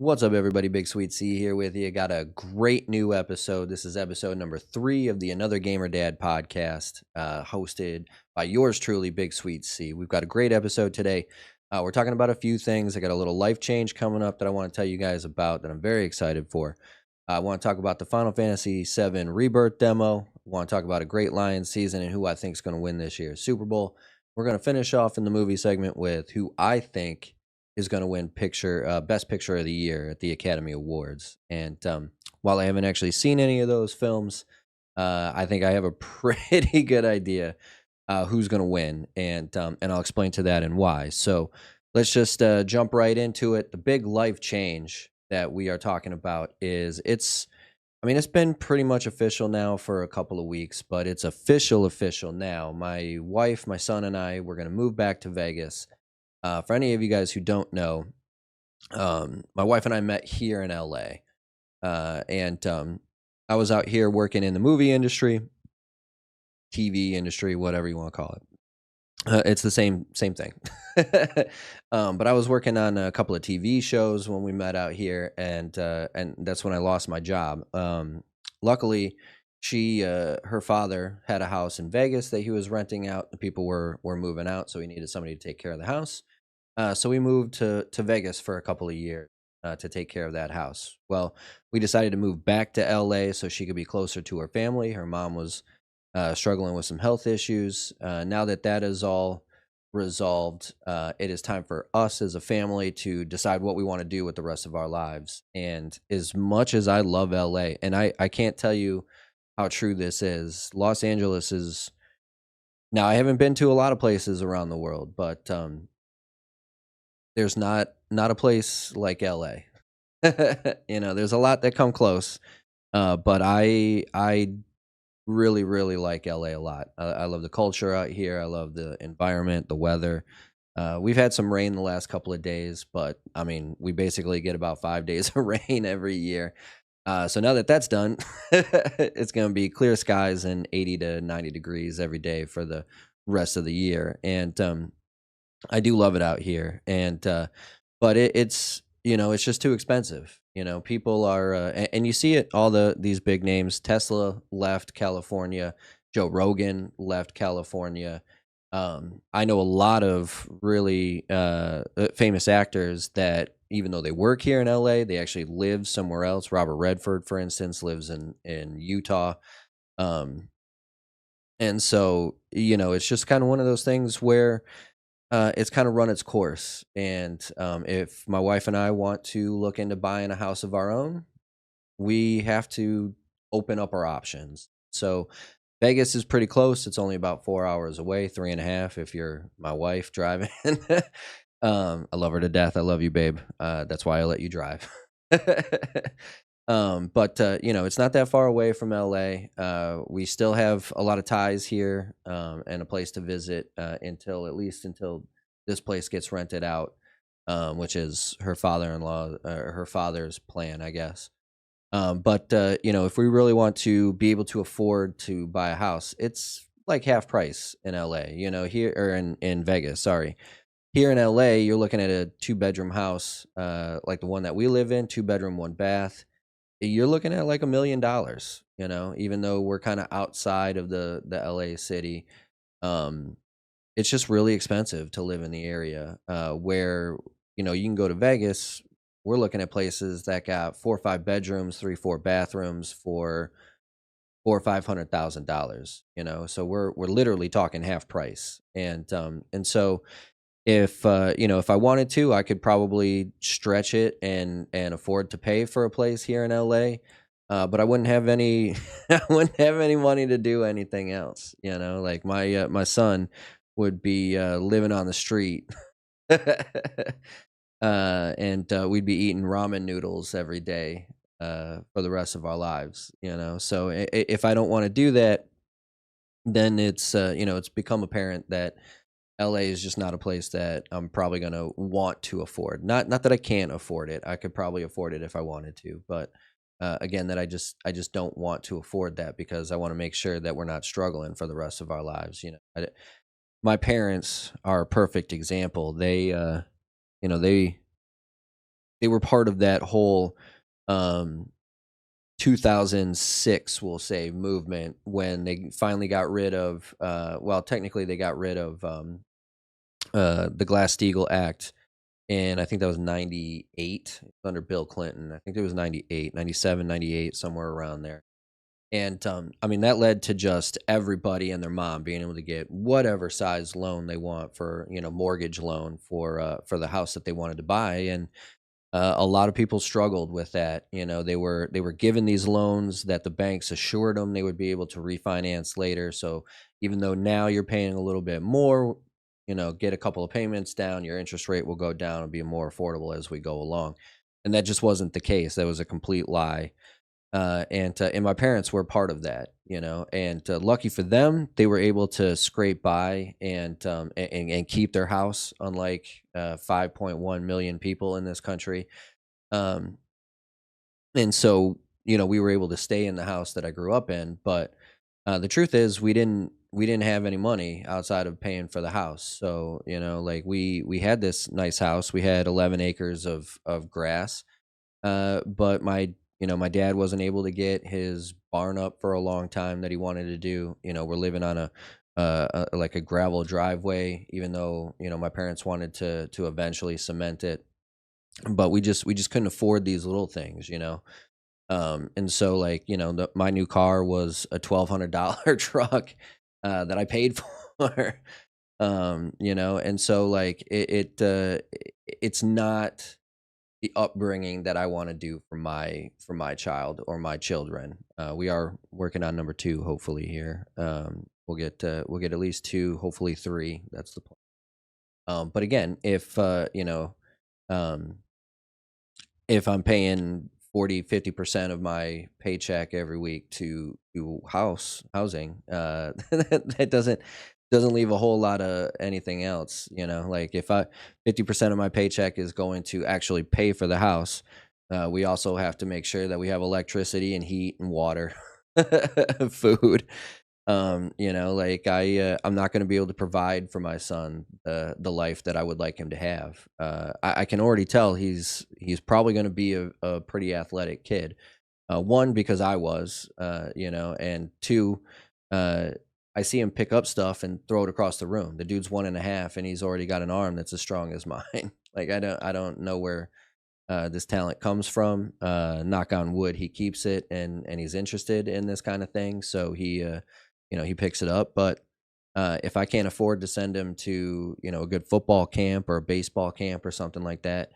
What's up, everybody? BigSweetC here with you. Got a great new episode. This is episode number 3 of the Another Gamer Dad podcast, hosted by yours truly, BigSweetC. We've got a great episode today. We're talking about a few things. I got a little life change coming up that I want to tell you guys about that I'm very excited for. I want to talk about the Final Fantasy VII Rebirth demo. I want to talk about a great Lions season and who I think is going to win this year's Super Bowl. We're going to finish off in the movie segment with who I think is going to win best picture of the year at the Academy Awards. And while I haven't actually seen any of those films, I think I have a pretty good idea who's going to win, and I'll explain to that and why. So let's just jump right into it. The big life change that we are talking about is it's been pretty much official now for a couple of weeks, but it's official now. My wife, my son, and I, we're going to move back to Vegas. For any of you guys who don't know, my wife and I met here in LA, and I was out here working in the movie industry, TV industry, whatever you want to call it. It's the same thing. But I was working on a couple of TV shows when we met out here, and that's when I lost my job. Luckily, her father had a house in Vegas that he was renting out. The people were moving out, so he needed somebody to take care of the house. So we moved to Vegas for a couple of years to take care of that house. Well, we decided to move back to LA so she could be closer to her family. Her mom was struggling with some health issues. Now that is all resolved, it is time for us as a family to decide what we want to do with the rest of our lives. And as much as I love LA, and I can't tell you how true this is, Los Angeles is, now I haven't been to a lot of places around the world, but there's not a place like LA. There's a lot that come close, but I really like LA a lot. I love the culture out here. I love the environment, the weather. We've had some rain the last couple of days, but we basically get about 5 days of rain every year. So now that that's done, it's going to be clear skies and 80 to 90 degrees every day for the rest of the year. And I do love it out here. And but it's it's just too expensive. People are and you see it, all these big names. Tesla left California. Joe Rogan left California. I know a lot of really famous actors that, even though they work here in LA, they actually live somewhere else. Robert Redford, for instance, lives in Utah. And so, it's just kind of one of those things where it's kind of run its course. And if my wife and I want to look into buying a house of our own, we have to open up our options. So Vegas is pretty close. It's only about 4 hours away, 3.5 if you're my wife driving. I love her to death. I love you, babe. That's why I let you drive. But it's not that far away from LA. We still have a lot of ties here, and a place to visit until this place gets rented out, which is her father-in-law, her father's plan, I guess. But if we really want to be able to afford to buy a house, it's like half price in LA. Here, or in Vegas. Sorry. Here in LA, you're looking at a 2-bedroom house, like the one that we live in, 2-bedroom, 1 bath. You're looking at like $1 million, even though we're kind of outside of the LA city. It's just really expensive to live in the area, where, you can go to Vegas. We're looking at places that got 4 or 5 bedrooms, 3, 4 bathrooms for $400,000 or $500,000, so we're literally talking half price. And so if if I wanted to, I could probably stretch it and afford to pay for a place here in LA. But I wouldn't have any I wouldn't have any money to do anything else. Like my son would be living on the street. And we'd be eating ramen noodles every day for the rest of our lives. So if I don't want to do that, then it's become apparent that LA is just not a place that I'm probably going to want to afford. Not that I can't afford it. I could probably afford it if I wanted to, but again, that I just don't want to afford that, because I want to make sure that we're not struggling for the rest of our lives. My parents are a perfect example. They they were part of that whole, um, 2006, we'll say, movement when they finally got rid of, well, technically they got rid of, the Glass-Steagall Act, and I think that was 98 under Bill Clinton. I think it was 98, 97, 98, somewhere around there. And, I mean, that led to just everybody and their mom being able to get whatever size loan they want for, mortgage loan for the house that they wanted to buy. And a lot of people struggled with that. They were given these loans that the banks assured them they would be able to refinance later. So even though now you're paying a little bit more, get a couple of payments down, your interest rate will go down and be more affordable as we go along. And that just wasn't the case. That was a complete lie. And my parents were part of that, and lucky for them, they were able to scrape by and keep their house, unlike 5.1 million people in this country. Um, and so, we were able to stay in the house that I grew up in. But the truth is, we didn't have any money outside of paying for the house. So, like we had this nice house. We had 11 acres of grass, but my dad wasn't able to get his barn up for a long time that he wanted to do. We're living on like a gravel driveway, even though my parents wanted to eventually cement it, but we just couldn't afford these little things. And so, like, my new car was a $1,200 truck that I paid for. And so, like, it's not the upbringing that I wanna do for my child or my children. We are working on number 2, hopefully, here. We'll get at least 2, hopefully 3. That's the plan. But again, um, if I'm paying 40, 50% of my paycheck every week to housing, that doesn't leave a whole lot of anything else. Like, if I 50% of my paycheck is going to actually pay for the house, we also have to make sure that we have electricity and heat and water, food. Like, I'm not going to be able to provide for my son the life that I would like him to have. I can already tell he's probably going to be a pretty athletic kid. One, because I was, and two, uh, I see him pick up stuff and throw it across the room. The dude's 1.5, and he's already got an arm that's as strong as mine. Like, I don't know where this talent comes from. Knock on wood, he keeps it, and he's interested in this kind of thing. So he picks it up. But if I can't afford to send him to a good football camp or a baseball camp or something like that,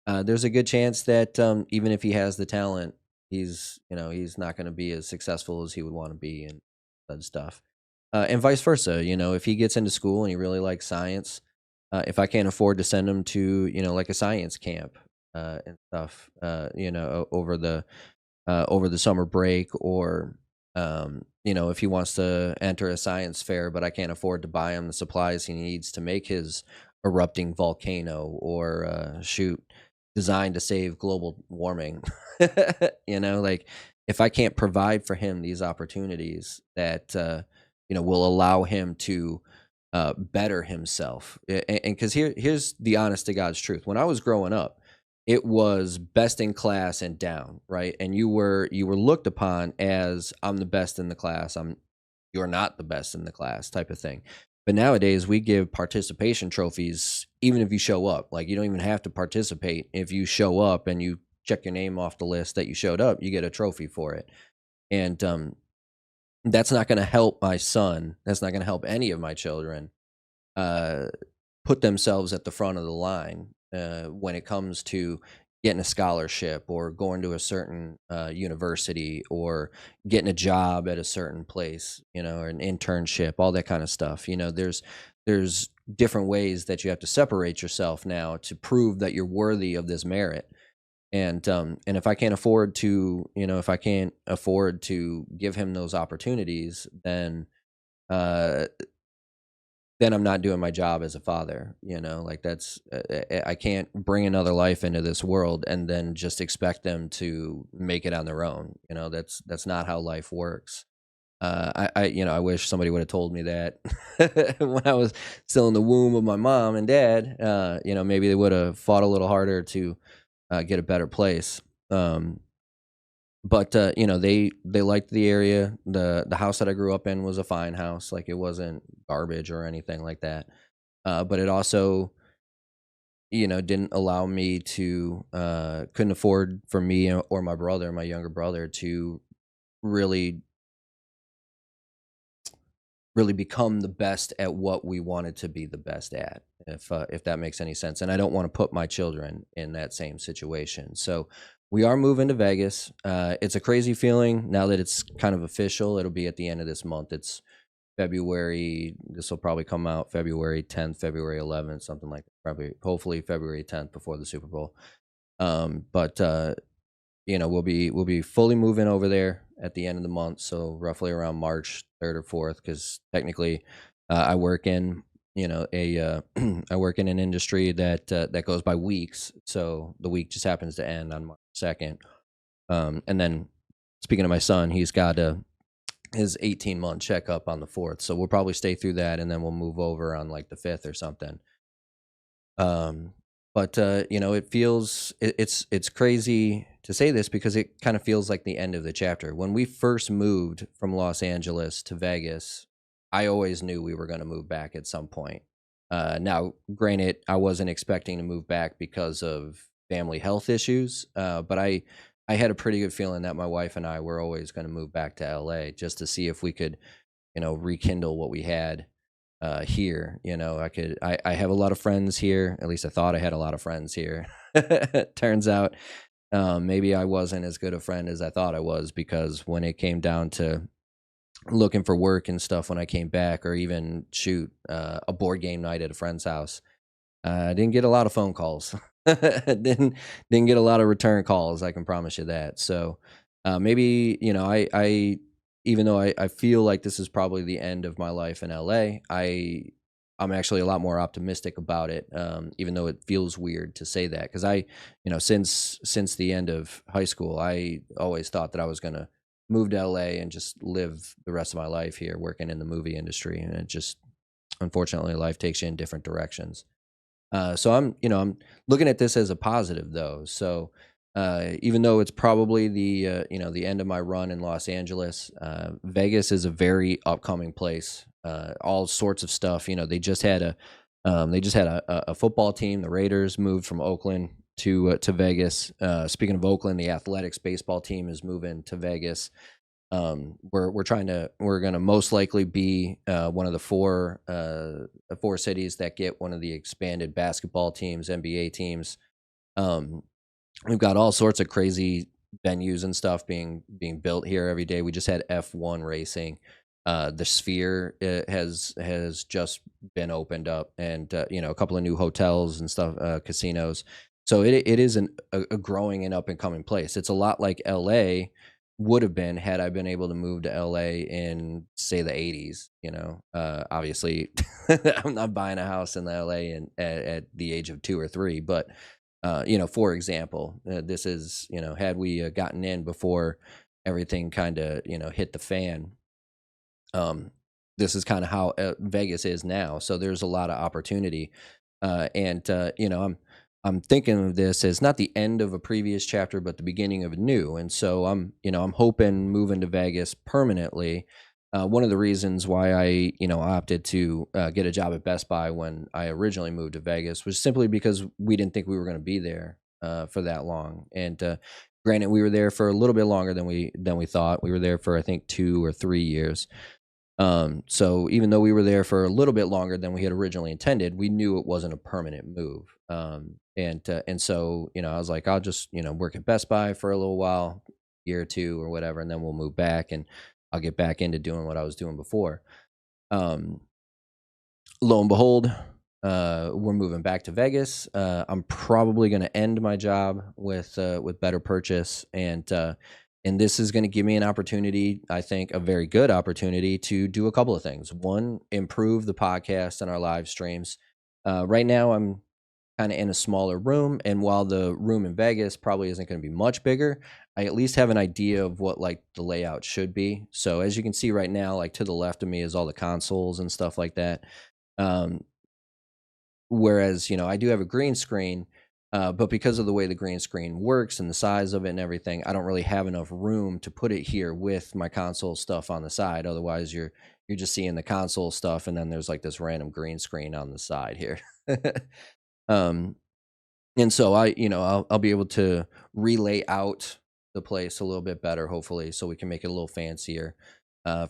there's a good chance that even if he has the talent, he's not going to be as successful as he would want to be and stuff. And vice versa. If he gets into school and he really likes science, if I can't afford to send him to like a science camp and stuff, over the summer break, or if he wants to enter a science fair, but I can't afford to buy him the supplies he needs to make his erupting volcano, or shoot, designed to save global warming. Like, if I can't provide for him these opportunities that will allow him to better himself. And because here's the honest to God's truth. When I was growing up, it was best in class and down, right? And you were looked upon as, I'm the best in the class, you're not the best in the class, type of thing. But nowadays we give participation trophies even if you show up. Like, you don't even have to participate. If you show up and you check your name off the list that you showed up, you get a trophy for it. And that's not going to help my son. That's not going to help any of my children uh, put themselves at the front of the line when it comes to getting a scholarship, or going to a certain university, or getting a job at a certain place, or an internship, all that kind of stuff. There's different ways that you have to separate yourself now to prove that you're worthy of this merit. And if I can't afford to, give him those opportunities, uh, then I'm not doing my job as a father. Like, that's I can't bring another life into this world and then just expect them to make it on their own. That's not how life works. I wish somebody would have told me that when I was still in the womb of my mom and dad. Maybe they would have fought a little harder to get a better place. But they liked the area. The house that I grew up in was a fine house. Like, it wasn't garbage or anything like that. But it also, didn't allow me to couldn't afford for me or my brother, my younger brother, to really really become the best at what we wanted to be the best at, if that makes any sense. And I don't want to put my children in that same situation. So we are moving to Vegas. It's a crazy feeling now that it's kind of official. It'll be at the end of this month. It's February. This will probably come out February 10th, February 11th, something like that. Probably, hopefully February 10th before the Super Bowl. But we'll be fully moving over there at the end of the month, so roughly around March 3rd or 4th, because technically, I work in a I work in an industry that goes by weeks, so the week just happens to end on March 2nd. And then, speaking of my son, he's got his 18-month checkup on the 4th, so we'll probably stay through that, and then we'll move over on like the 5th or something. Um, but it's crazy to say this because it kind of feels like the end of the chapter. When we first moved from Los Angeles to Vegas, I always knew we were going to move back at some point. Now, granted, I wasn't expecting to move back because of family health issues, but I had a pretty good feeling that my wife and I were always going to move back to LA just to see if we could, rekindle what we had here. I have a lot of friends here. At least I thought I had a lot of friends here. Turns out, maybe I wasn't as good a friend as I thought I was, because when it came down to looking for work and stuff when I came back, or even shoot a board game night at a friend's house, I didn't get a lot of phone calls. didn't get a lot of return calls, I can promise you that. So maybe, I even though I feel like this is probably the end of my life in LA, I'm actually a lot more optimistic about it, even though it feels weird to say that, because since the end of high school, I always thought that I was gonna move to LA and just live the rest of my life here, working in the movie industry, and it just, unfortunately, life takes you in different directions. So I'm looking at this as a positive, though. So even though it's probably the end of my run in Los Angeles, Vegas is a very upcoming place. All sorts of stuff. They just had a football team. The Raiders moved from Oakland to Vegas. Speaking of Oakland, the athletics baseball team is moving to Vegas. We're gonna most likely be one of the four cities that get one of the expanded basketball teams, NBA teams. We've got all sorts of crazy venues and stuff being built here every day. We just had F1 racing. The Sphere has just been opened up, and a couple of new hotels and stuff, casinos. So it is a growing and up and coming place. It's a lot like LA would have been had I been able to move to LA in, say, the 80s. Obviously, I'm not buying a house in LA at the age of 2 or 3, but for example, this is, had we gotten in before everything kind of, hit the fan. This is kind of how Vegas is now. So there's a lot of opportunity. And I'm thinking of this as not the end of a previous chapter, but the beginning of a new. And so I'm hoping moving to Vegas permanently. One of the reasons why I, opted to get a job at Best Buy when I originally moved to Vegas was simply because we didn't think we were going to be there for that long. And granted, we were there for a little bit longer than we thought. We were there for, I think, 2 or 3 years. So even though we were there for a little bit longer than we had originally intended, we knew it wasn't a permanent move. And so, I was like, I'll just, work at Best Buy for a little while, year or two or whatever, and then we'll move back and I'll get back into doing what I was doing before. Lo and behold, we're moving back to Vegas. I'm probably going to end my job with Better Purchase, and this is going to give me an opportunity, I think, a very good opportunity to do a couple of things. One, improve the podcast and our live streams. Right now, I'm kind of in a smaller room, and while the room in Vegas probably isn't going to be much bigger, I at least have an idea of what like the layout should be. So as you can see right now, like to the left of me is all the consoles and stuff like that. Whereas, I do have a green screen, But because of the way the green screen works and the size of it and everything, I don't really have enough room to put it here with my console stuff on the side. Otherwise, you're just seeing the console stuff, and then there's like this random green screen on the side here. um, and so I'll be able to relay out the place a little bit better, hopefully, so we can make it a little fancier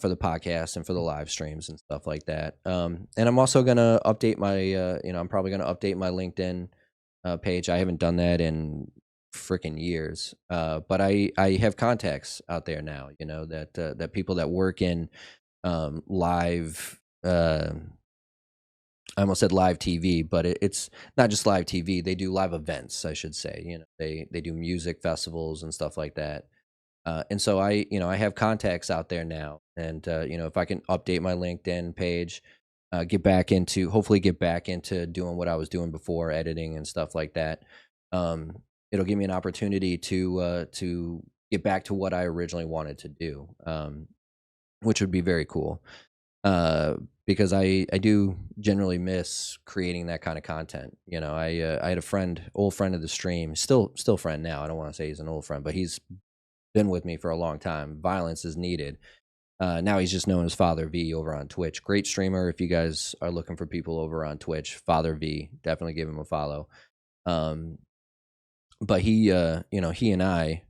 for the podcast and for the live streams and stuff like that. And I'm also gonna update my, I'm probably gonna update my LinkedIn page. I haven't done that in freaking years, but I have contacts out there now. That people that work in live. I almost said live TV, but it's not just live TV. They do live events, I should say. They do music festivals and stuff like that. And so I have contacts out there now, and if I can update my LinkedIn page, hopefully get back into doing what I was doing before, editing and stuff like that. It'll give me an opportunity to get back to what I originally wanted to do, which would be very cool. Uh, because I do generally miss creating that kind of content. I had a friend, old friend of the stream, still friend now. I don't want to say he's an old friend, but he's been with me for a long time. Violence is needed. Now he's just known as Father V over on Twitch. Great streamer. If you guys are looking for people over on Twitch, Father V, definitely give him a follow. But he and I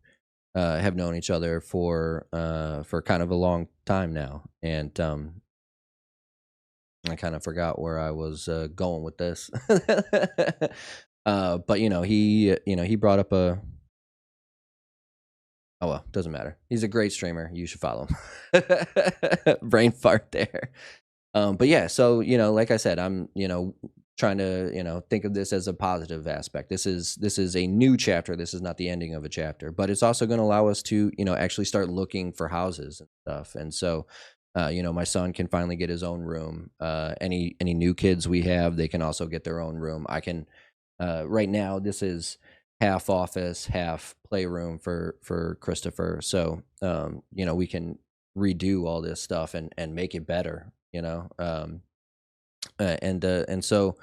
have known each other for kind of a long time now, and I kind of forgot where I was going with this. But he brought up a. Oh well, doesn't matter. He's a great streamer. You should follow him. Brain fart there. But yeah, so like I said, I'm trying to think of this as a positive aspect. This is a new chapter. This is not the ending of a chapter, but it's also going to allow us to actually start looking for houses and stuff. And so my son can finally get his own room. Any new kids we have, they can also get their own room. I can right now this is half office, half playroom for Christopher. So we can redo all this stuff and make it better. And so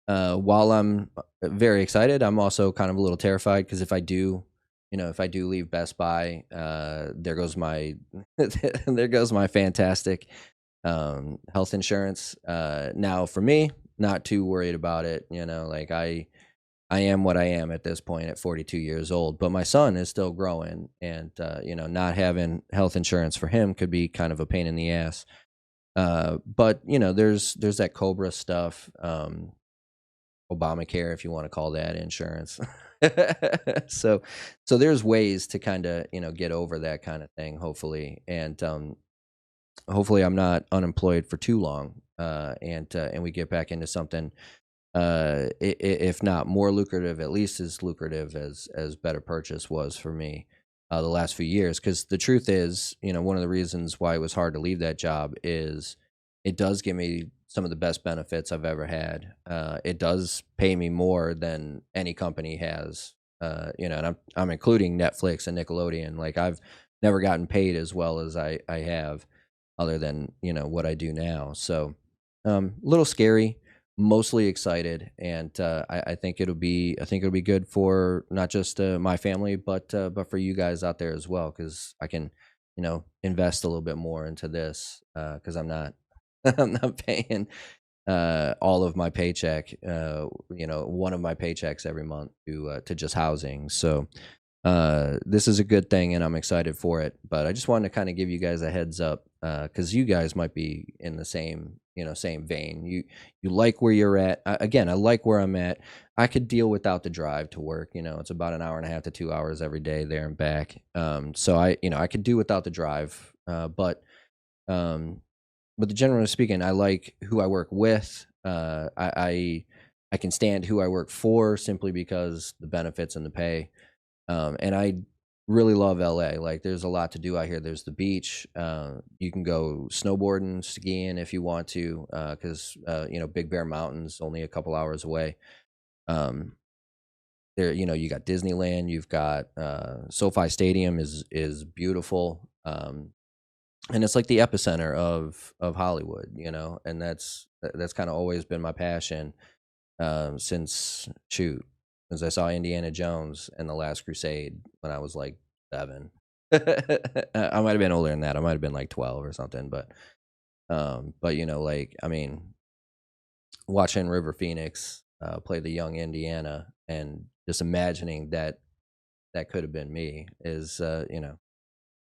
while I'm very excited, I'm also kind of a little terrified, because if I do leave Best Buy, there goes my there goes my fantastic health insurance. Now for me, not too worried about it. Like I am what I am at this point at 42 years old, but my son is still growing, and not having health insurance for him could be kind of a pain in the ass. But there's that Cobra stuff, Obamacare, if you want to call that insurance. so so there's ways to kind of get over that kind of thing, hopefully, and hopefully I'm not unemployed for too long, and we get back into something, if not more lucrative, at least as lucrative as Better Purchase was for me the last few years. Because the truth is, one of the reasons why it was hard to leave that job is it does give me some of the best benefits I've ever had. It does pay me more than any company has. And I'm including Netflix and Nickelodeon. Like, I've never gotten paid as well as I have, other than what I do now. So a little scary, mostly excited, and I think it'll be good for not just my family, but for you guys out there as well, because I can invest a little bit more into this, because I'm not I'm not paying all of my paycheck, one of my paychecks every month to just housing. So this is a good thing, and I'm excited for it. But I just wanted to kind of give you guys a heads up, because you guys might be in the same vein. You like where you're at. Again, I like where I'm at. I could deal without the drive to work. It's about an hour and a half to 2 hours every day there and back. So I could do without the drive. But generally speaking, I like who I work with. I can stand who I work for, simply because the benefits and the pay. And I really love LA. Like, there's a lot to do out here. There's the beach. You can go snowboarding, skiing if you want to, because Big Bear Mountain's only a couple hours away. There, you got Disneyland. You've got SoFi Stadium is beautiful. And it's like the epicenter of Hollywood, and that's kind of always been my passion, since since I saw Indiana Jones and The Last Crusade when I was like 7. I might have been older than that. I might have been like 12 or something, but you know, like, I mean, watching River Phoenix play the young Indiana and just imagining that that could have been me is, you know,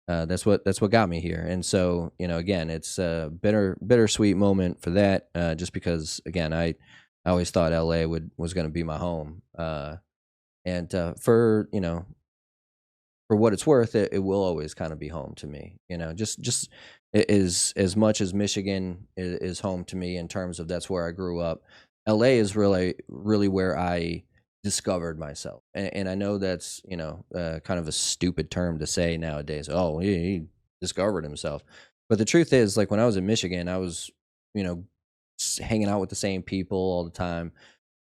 that's what got me here. And so, you know, again, it's a bittersweet moment for that, just because, again, I always thought LA was going to be my home, and for, you know, for what it's worth, it will always kind of be home to me. You know, just is as much as Michigan is home to me in terms of that's where I grew up. LA is really where I discovered myself, and I know that's, you know, kind of a stupid term to say nowadays. Oh, he discovered himself, but the truth is, like when I was in Michigan, I was, you know, hanging out with the same people all the time.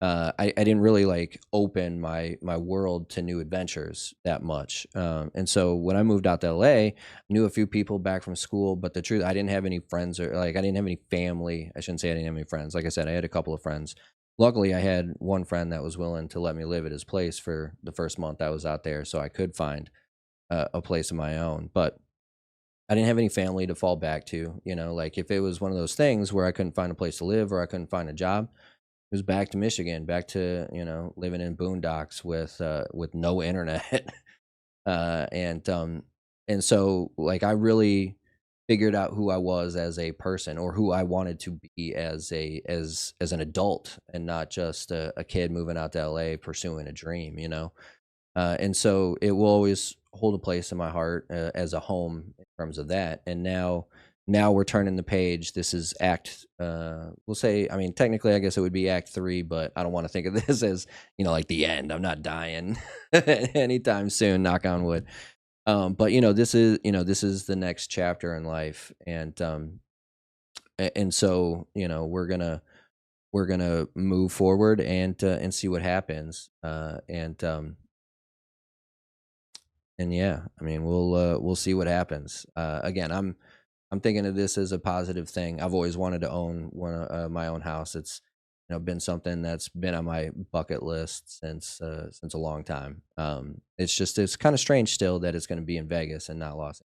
I didn't really like open my world to new adventures that much. And so when I moved out to LA, I knew a few people back from school, but the truth, I didn't have any friends, or like I didn't have any family. I shouldn't say I didn't have any friends. Like I said, I had a couple of friends. Luckily, I had one friend that was willing to let me live at his place for the first month I was out there, so I could find a place of my own. But I didn't have any family to fall back to. You know, like if it was one of those things where I couldn't find a place to live or I couldn't find a job, it was back to Michigan, back to, you know, living in boondocks with no internet. uh, and um, and so like I really figured out who I was as a person, or who I wanted to be as as an adult, and not just a kid moving out to LA pursuing a dream, you know. And so it will always hold a place in my heart, as a home in terms of that. And now we're turning the page. This is act, we'll say, I mean, technically I guess it would be act 3, but I don't want to think of this as, you know, like the end. I'm not dying anytime soon, knock on wood. But you know, this is the next chapter in life. And so, you know, we're gonna move forward and see what happens. And yeah, I mean, we'll see what happens. Again, I'm thinking of this as a positive thing. I've always wanted to own my own house. It's, you know, been something that's been on my bucket list since a long time. It's just it's kind of strange still that it's going to be in Vegas and not Los.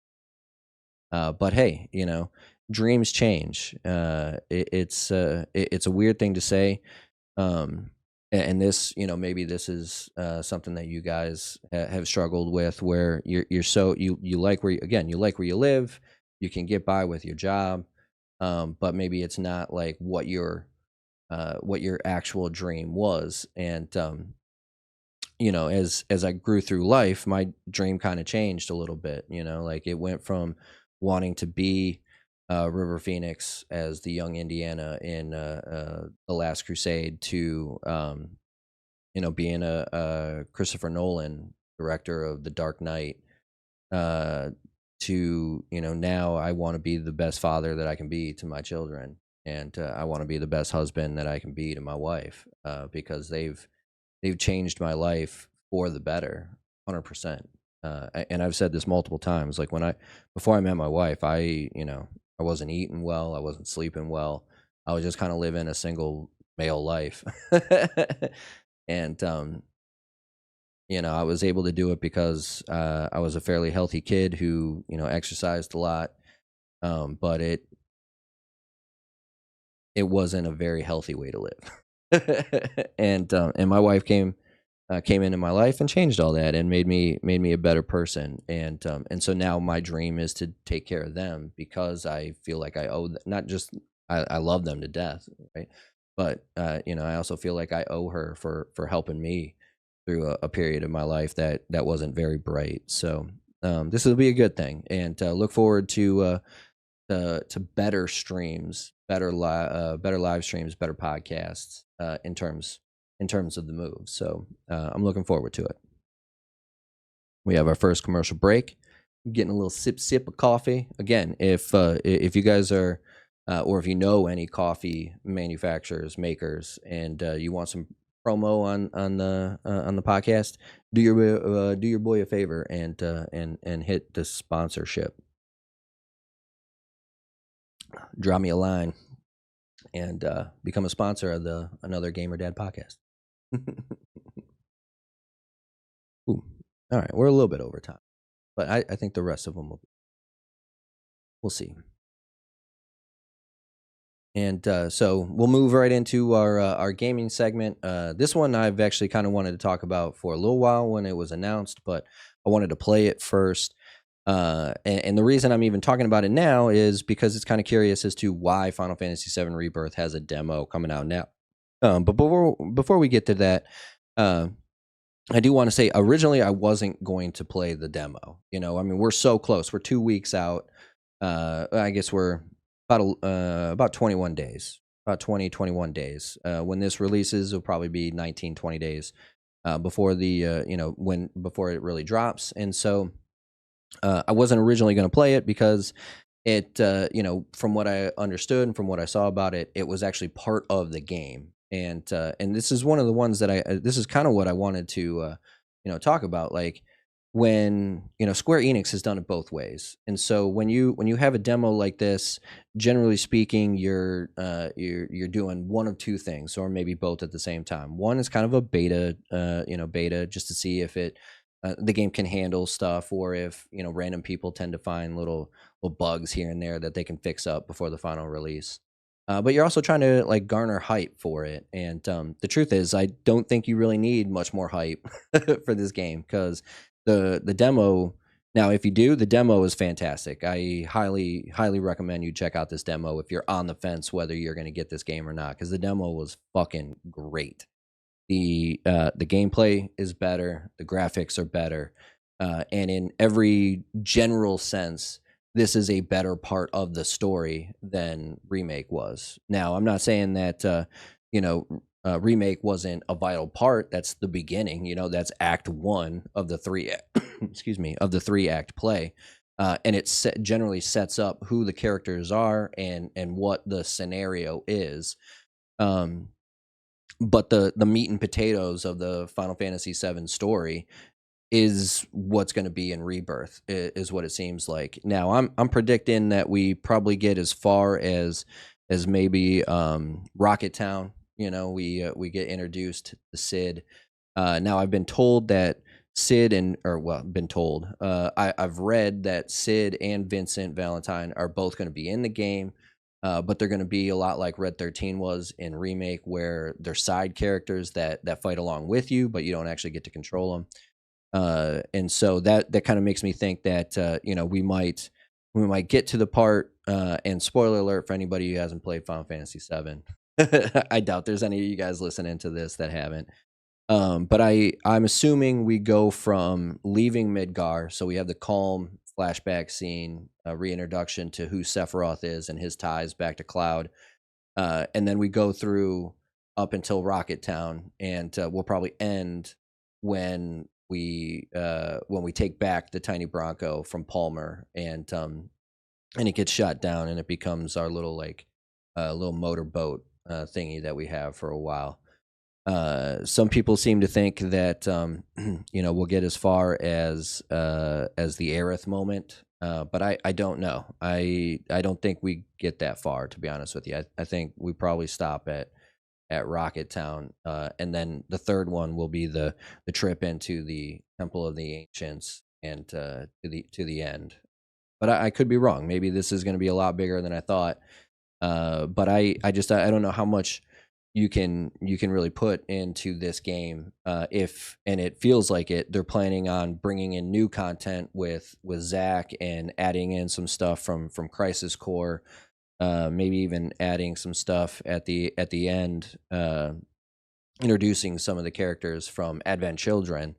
But hey, you know, dreams change. It's a weird thing to say, and this, you know, maybe this is something that you guys have struggled with, where you're so you like where again, you like where you live, you can get by with your job, but maybe it's not like what your actual dream was. And you know, as I grew through life, my dream kind of changed a little bit. You know, like it went from wanting to be River Phoenix as the young Indiana in the Last Crusade to, you know, being a Christopher Nolan director of The Dark Knight, uh, to, you know, now I want to be the best father that I can be to my children, and I want to be the best husband that I can be to my wife, because they've changed my life for the better, 100%. And I've said this multiple times. Like before I met my wife, you know, I wasn't eating well, I wasn't sleeping well, I was just kind of living a single male life, and you know, I was able to do it because I was a fairly healthy kid who, you know, exercised a lot, but it wasn't a very healthy way to live. And my wife came into my life and changed all that and made me a better person. And so now my dream is to take care of them, because I feel like I owe not just I love them to death, right? But you know, I also feel like I owe her for helping me through a period of my life that wasn't very bright. So this will be a good thing, and look forward to better streams, better live streams, better podcasts, in terms of the move. So I'm looking forward to it. We have our first commercial break. Getting a little sip of coffee. Again, if you guys are, or if you know any coffee manufacturers, makers, and you want some promo on the podcast, do your boy a favor and hit the sponsorship. Drop me a line and become a sponsor of the Another Gamer Dad podcast. Ooh, all right, we're a little bit over time, but I think the rest of them we'll see. And so we'll move right into our gaming segment. This one I've actually kind of wanted to talk about for a little while when it was announced, but I wanted to play it first. And the reason I'm even talking about it now is because it's kind of curious as to why Final Fantasy VII Rebirth has a demo coming out now. But before we get to that, uh, I do want to say originally I wasn't going to play the demo. I mean, we're so close. We're 2 weeks out. I guess we're about 21 days, about 21 days. When this releases, it'll probably be 19, 20 days before the before it really drops. And so I wasn't originally going to play it because it from what I understood and from what I saw about it, it was actually part of the game. And this is one of the ones that this is kind of what I wanted to talk about, like when Square Enix has done it both ways. And so when you have a demo like this, generally speaking, you're doing one of two things, or maybe both at the same time. One is kind of a beta just to see if the game can handle stuff, or if random people tend to find little bugs here and there that they can fix up before the final release. But you're also trying to like garner hype for it, and the truth is, I don't think you really need much more hype for this game, because the demo. Now, if you do, the demo is fantastic. I highly recommend you check out this demo if you're on the fence whether you're going to get this game or not, because the demo was fucking great. The gameplay is better, the graphics are better, and in every general sense, this is a better part of the story than remake was. Now, I'm not saying that remake wasn't a vital part. That's the beginning. That's Act One of the three. Excuse me, of the 3-act play. And it generally sets up who the characters are and what the scenario is. But the meat and potatoes of the Final Fantasy VII story is what's going to be in Rebirth, is what it seems like. Now, I'm predicting that we probably get as far as maybe Rocket Town. We get introduced to Cid. Now, I've been told that Cid been told. I've read that Cid and Vincent Valentine are both going to be in the game. But they're going to be a lot like Red 13 was in Remake, where they're side characters that fight along with you, but you don't actually get to control them. And so that kind of makes me think that we might get to the part. And spoiler alert for anybody who hasn't played Final Fantasy VII. I doubt there's any of you guys listening to this that haven't. But I'm assuming we go from leaving Midgar, so we have the calm flashback scene, reintroduction to who Sephiroth is and his ties back to Cloud, and then we go through up until Rocket Town, and we'll probably end when we take back the tiny Bronco from Palmer, and it gets shot down, and it becomes our little little motorboat thingy that we have for a while. Some people seem to think that we'll get as far as the Aerith moment, but I don't know. I don't think we get that far, to be honest with you. I think we probably stop at Rocket Town, and then the third one will be the trip into the Temple of the Ancients and to the end. But I could be wrong. Maybe this is going to be a lot bigger than I thought. But I don't know how much you can really put into this game, if, and it feels like they're planning on bringing in new content with Zack and adding in some stuff from Crisis Core, maybe even adding some stuff at the end, introducing some of the characters from Advent Children,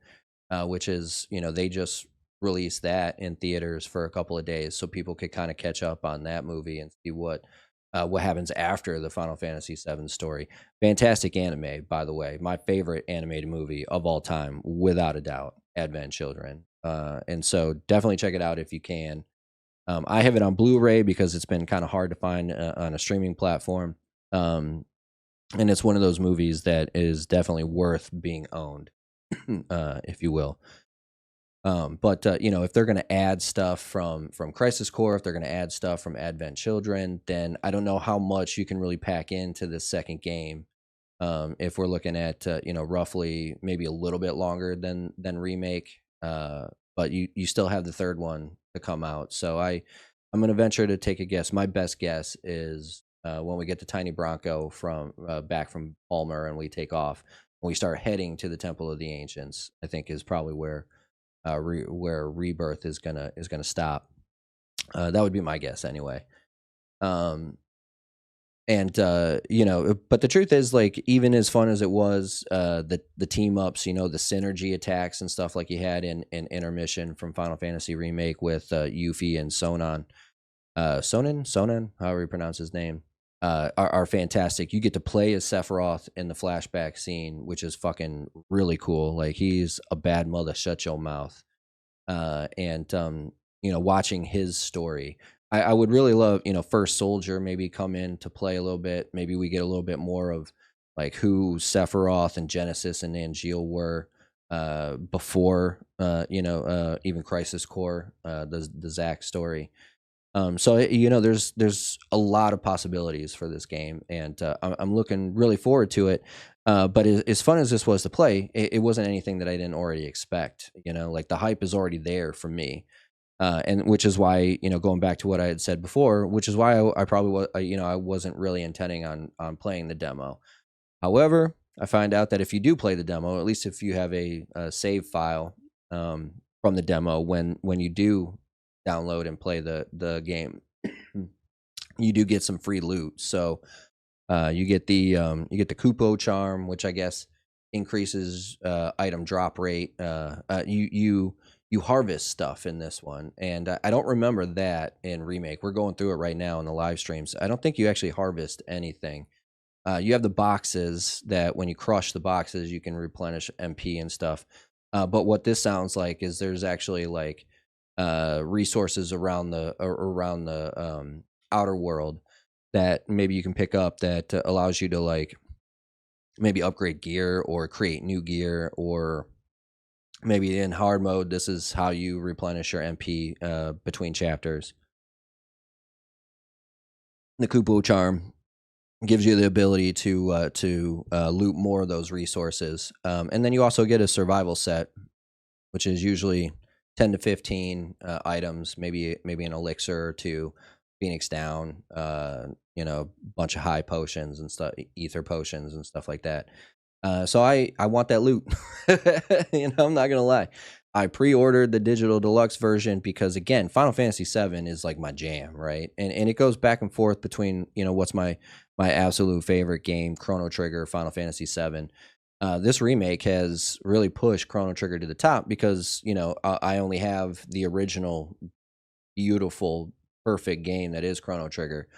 which is they just released that in theaters for a couple of days, so people could kind of catch up on that movie and see what happens after the Final Fantasy VII story. Fantastic anime, by the way. My favorite animated movie of all time, without a doubt, Advent Children. And so definitely check it out if you can. I have it on Blu-ray because it's been kind of hard to find on a streaming platform. And it's one of those movies that is definitely worth being owned, if you will. But if they're going to add stuff from Crisis Core, if they're going to add stuff from Advent Children, then I don't know how much you can really pack into this second game If we're looking at roughly maybe a little bit longer than remake, but you still have the third one to come out. So I'm gonna venture to take a guess. My best guess is when we get the tiny Bronco from back from Palmer and we take off, when we start heading to the Temple of the Ancients, I think is probably where where Rebirth is gonna stop. That would be my guess anyway. Um, and but the truth is, like, even as fun as it was, the team ups, the synergy attacks and stuff like you had in Intermission from Final Fantasy Remake with Yuffie and Sonon, Sonnen, however you pronounce his name, are fantastic. You get to play as Sephiroth in the flashback scene, which is fucking really cool. Like, he's a bad mother, shut your mouth. And watching his story, I would really love, First Soldier maybe come in to play a little bit. Maybe we get a little bit more of like who Sephiroth and Genesis and Angeal were before even Crisis Core, the Zack story. So there's a lot of possibilities for this game, and I'm looking really forward to it. But as fun as this was to play, it wasn't anything that I didn't already expect. Like, the hype is already there for me, and which is why, going back to what I had said before, which is why I probably was, I wasn't really intending on playing the demo. However, I find out that if you do play the demo, at least if you have a save file from the demo, when you do download and play the game, you do get some free loot. So you get the Kupo charm, which I guess increases item drop rate. You harvest stuff in this one, and I don't remember that in Remake. We're going through it right now in the live streams. I don't think you actually harvest anything. You have the boxes that when you crush the boxes, you can replenish MP and stuff. But what this sounds like is there's actually like resources around the outer world that maybe you can pick up that allows you to, like, maybe upgrade gear or create new gear, or maybe in hard mode, this is how you replenish your MP between chapters. The Kupo charm gives you the ability to loot more of those resources, and then you also get a survival set, which is usually 10 to 15 items, maybe an elixir or two, Phoenix Down, bunch of high potions and stuff, ether potions and stuff like that. So I want that loot. I'm not gonna lie. I pre-ordered the digital deluxe version because, again, Final Fantasy VII is like my jam, right? And it goes back and forth between, what's my absolute favorite game, Chrono Trigger, Final Fantasy VII. This remake has really pushed Chrono Trigger to the top because, I only have the original beautiful, perfect game that is Chrono Trigger.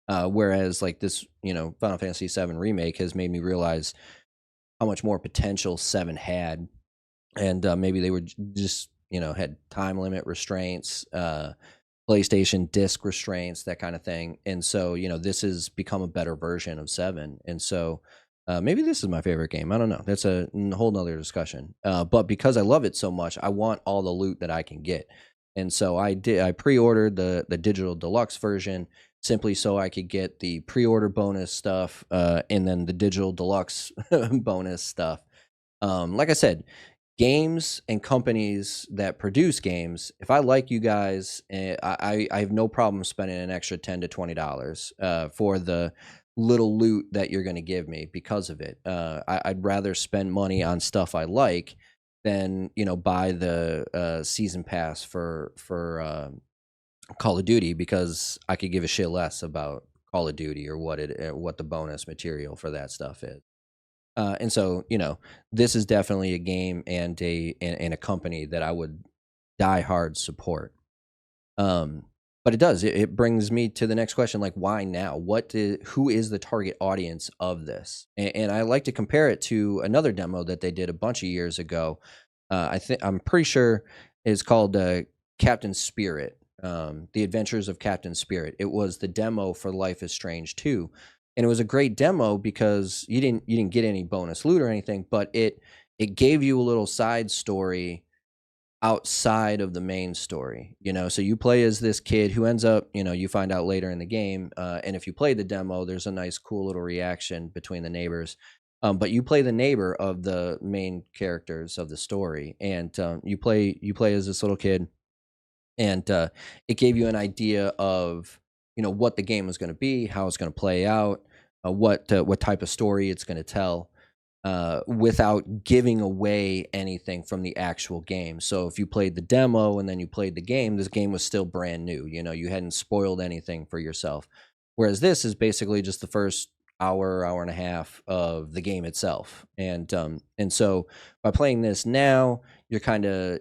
Whereas, like, this, Final Fantasy VII Remake has made me realize how much more potential 7 had. And maybe they were just, had time limit restraints, PlayStation disc restraints, that kind of thing. And so, this has become a better version of 7. And so maybe this is my favorite game. I don't know. That's a whole nother discussion. But because I love it so much, I want all the loot that I can get. And so I pre-ordered the digital deluxe version simply so I could get the pre-order bonus stuff and then the digital deluxe bonus stuff. Like I said, games and companies that produce games, if I like you guys, I have no problem spending an extra $10 to $20 for the little loot that you're going to give me because of it. I'd rather spend money on stuff I like than buy the season pass for Call of Duty, because I could give a shit less about Call of Duty or what the bonus material for that stuff is. And so, this is definitely a game and a company that I would die hard support. But it does. It brings me to the next question, like, why now? Who is the target audience of this? And I like to compare it to another demo that they did a bunch of years ago. I'm pretty sure it's called Captain Spirit, The Adventures of Captain Spirit. It was the demo for Life is Strange 2. And it was a great demo because you didn't get any bonus loot or anything, but it gave you a little side story outside of the main story. So you play as this kid who ends up, you find out later in the game, and if you play the demo, there's a nice cool little reaction between the neighbors. But you play the neighbor of the main characters of the story, and you play as this little kid, and it gave you an idea of what the game was going to be, how it's going to play out, what type of story it's going to tell, without giving away anything from the actual game. So if you played the demo and then you played the game, this game was still brand new. You hadn't spoiled anything for yourself. Whereas this is basically just the first hour and a half of the game itself. And so by playing this now, you're kind of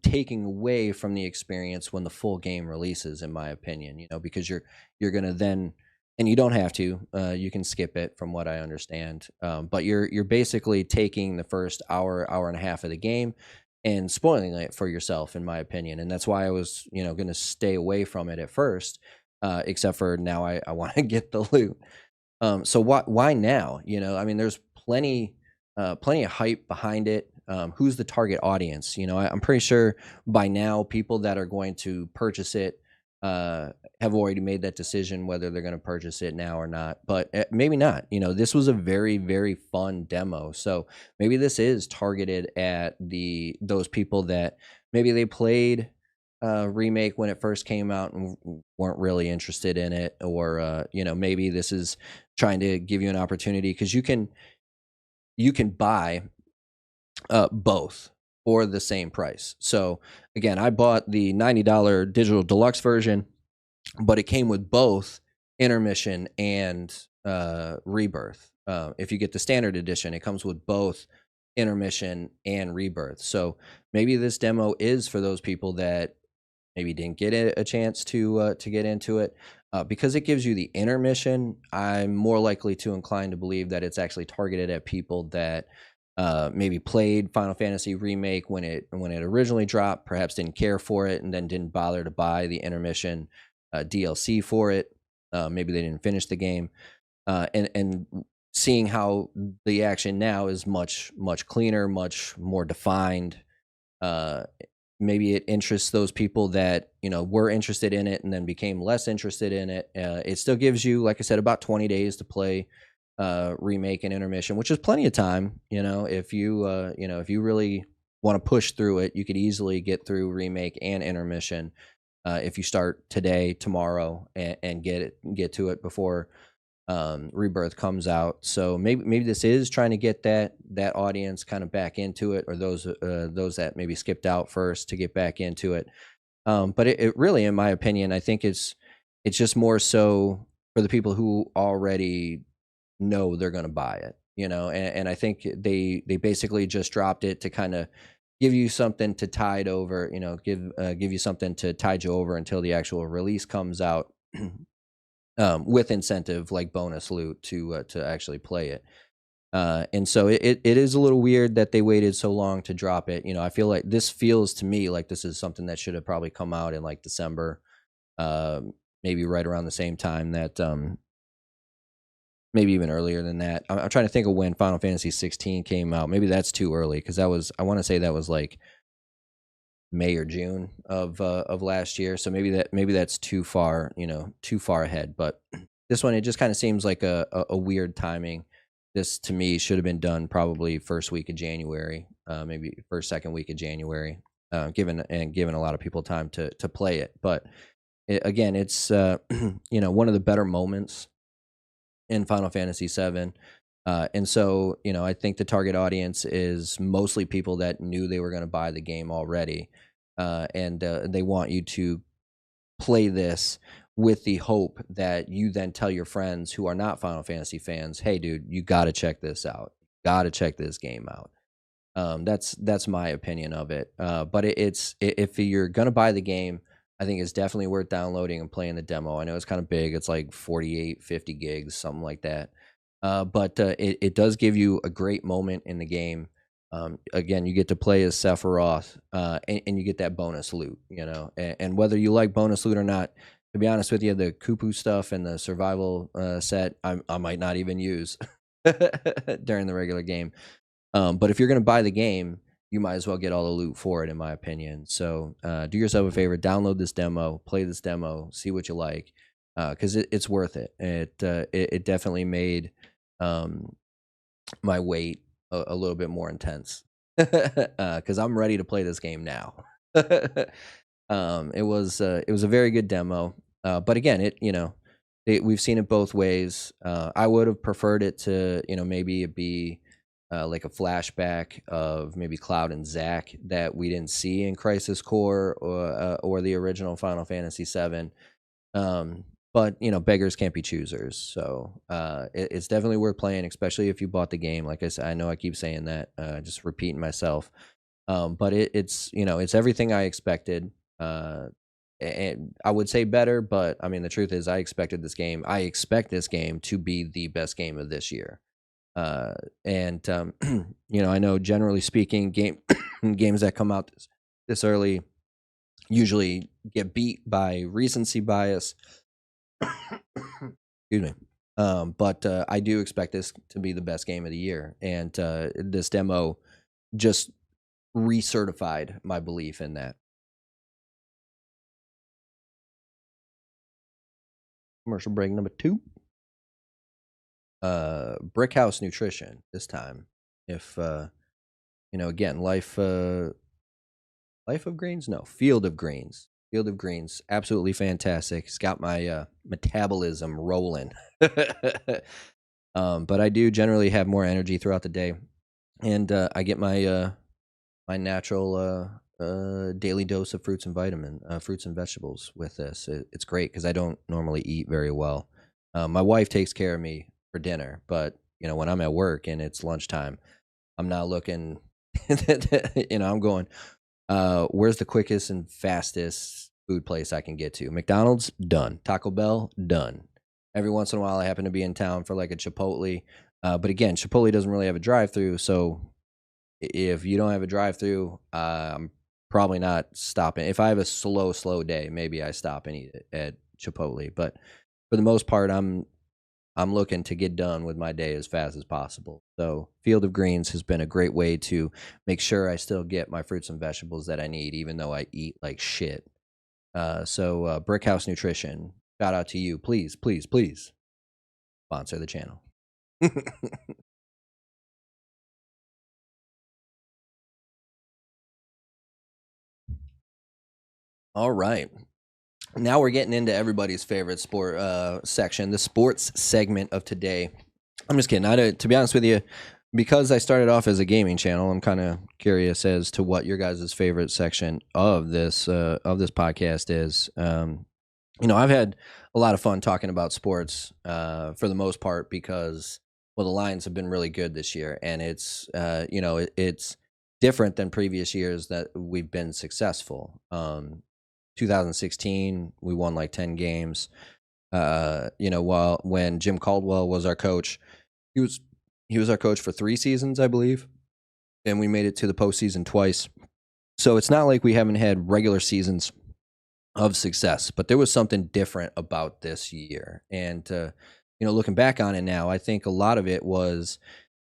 taking away from the experience when the full game releases, in my opinion, because you're gonna then, and you don't have to, you can skip it from what I understand, but you're basically taking the first hour and a half of the game and spoiling it for yourself, in my opinion. And that's why I was going to stay away from it at first, except for now I want to get the loot. So why now? I mean, there's plenty of hype behind it. Who's the target audience? I'm pretty sure by now people that are going to purchase it have already made that decision whether they're going to purchase it now or not. But maybe not. This was a very, very fun demo. So maybe this is targeted at those people that maybe they played remake when it first came out and weren't really interested in it, or maybe this is trying to give you an opportunity, because you can buy both for the same price. So again, I bought the $90 digital deluxe version, but it came with both intermission and rebirth. If you get the standard edition, it comes with both intermission and rebirth. So maybe this demo is for those people that maybe didn't get a chance to get into it. Because it gives you the intermission, I'm more likely to incline to believe that it's actually targeted at people that maybe played Final Fantasy Remake when it originally dropped, perhaps didn't care for it, and then didn't bother to buy the intermission DLC for it. Maybe they didn't finish the game, and seeing how the action now is much cleaner, much more defined. Maybe it interests those people that were interested in it and then became less interested in it. It still gives you, like I said, about 20 days to play remake and intermission, which is plenty of time. If you really want to push through it, you could easily get through remake and intermission if you start today, tomorrow, and get to it before rebirth comes out. So maybe this is trying to get that audience kind of back into it, or those that maybe skipped out first to get back into it. But it really, in my opinion, I think it's just more so for the people who already know they're going to buy it, and I think they basically just dropped it to kind of give you something to tide over, give you something to tide you over until the actual release comes out. With incentive like bonus loot to actually play it. And so it is a little weird that they waited so long to drop it. I feel like this feels to me like this is something that should have probably come out in like December, maybe right around the same time that, maybe even earlier than that. I'm trying to think of when Final Fantasy 16 came out. Maybe that's too early, because I want to say that was like May or June of last year. So maybe that's too far ahead. But this one, it just kind of seems like a weird timing. This to me should have been done probably first week of January, maybe second week of January, given a lot of people time to play it. But again, it's one of the better moments in Final Fantasy VII. And so, I think the target audience is mostly people that knew they were going to buy the game already. And they want you to play this with the hope that you then tell your friends who are not Final Fantasy fans, hey, dude, you got to check this out. Got to check this game out. That's my opinion of it. But if you're going to buy the game, I think it's definitely worth downloading and playing the demo. I know it's kind of big. It's like 48, 50 gigs, something like that. But it does give you a great moment in the game. Again, you get to play as Sephiroth, and you get that bonus loot, and whether you like bonus loot or not, to be honest with you, the Kupu stuff and the survival set, I might not even use during the regular game. But if you're going to buy the game, you might as well get all the loot for it, in my opinion. So do yourself a favor, download this demo, play this demo, see what you like, because it's worth it. It definitely made my wait a little bit more intense because I'm ready to play this game now. It was a very good demo, but again, we've seen it both ways. I would have preferred it to maybe it be like a flashback of maybe Cloud and Zack that we didn't see in Crisis Core or the original Final Fantasy VII. But beggars can't be choosers. So it's definitely worth playing, especially if you bought the game. Like I said, I know I keep saying that, just repeating myself. But it's everything I expected. And I would say better, but I mean the truth is I expected this game. I expect this game to be the best game of this year. And I know generally speaking, games that come out this early usually get beat by recency bias. Excuse me. But I do expect this to be the best game of the year, and this demo just recertified my belief in that. Commercial break number 2. Brickhouse Nutrition this time. If again, Life of Greens, no, Field of Greens. Field of Greens, absolutely fantastic. It's got my metabolism rolling. But I do generally have more energy throughout the day, and I get my my natural daily dose of fruits and fruits and vegetables with this. It's great because I don't normally eat very well. My wife takes care of me for dinner, but when I'm at work and it's lunchtime, I'm not looking. I'm going. Where's the quickest and fastest food place I can get to? McDonald's, done. Taco Bell, done. Every once in a while, I happen to be in town for like a Chipotle. But again, Chipotle doesn't really have a drive-through, so if you don't have a drive-through, I'm probably not stopping. If I have a slow day, maybe I stop and eat it at Chipotle. But for the most part, I'm looking to get done with my day as fast as possible. So Field of Greens has been a great way to make sure I still get my fruits and vegetables that I need, even though I eat like shit. So Brickhouse Nutrition, shout out to you. Please sponsor the channel. All right. Now we're getting into everybody's favorite sport section, the sports segment of today. I'm just kidding. To be honest with you, because I started off as a gaming channel, I'm kind of curious as to what your guys' favorite section of this podcast is. I've had a lot of fun talking about sports for the most part because the Lions have been really good this year, and it's it's different than previous years that we've been successful. 2016, we won like 10 games. While when Jim Caldwell was our coach, he was our coach for 3 seasons, I believe, and we made it to the postseason twice. So it's not like we haven't had regular seasons of success, but there was something different about this year. And looking back on it now, I think a lot of it was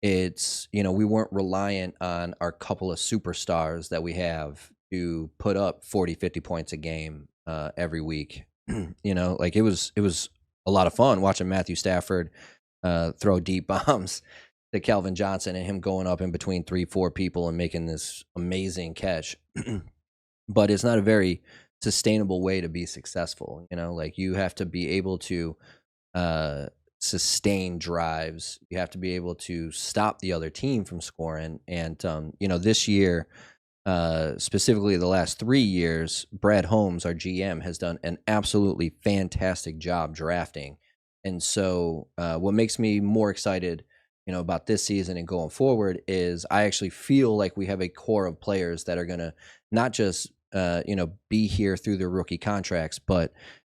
we weren't reliant on our couple of superstars that we have to put up 40-50 points a game every week. Like it was a lot of fun watching Matthew Stafford throw deep bombs to Calvin Johnson and him going up in between 3-4 people and making this amazing catch. But it's not a very sustainable way to be successful. Like you have to be able to sustain drives. You have to be able to stop the other team from scoring. And this year, specifically the last 3 years, Brad Holmes, our GM, has done an absolutely fantastic job drafting. And so what makes me more excited about this season and going forward is I actually feel like we have a core of players that are going to not just be here through their rookie contracts, but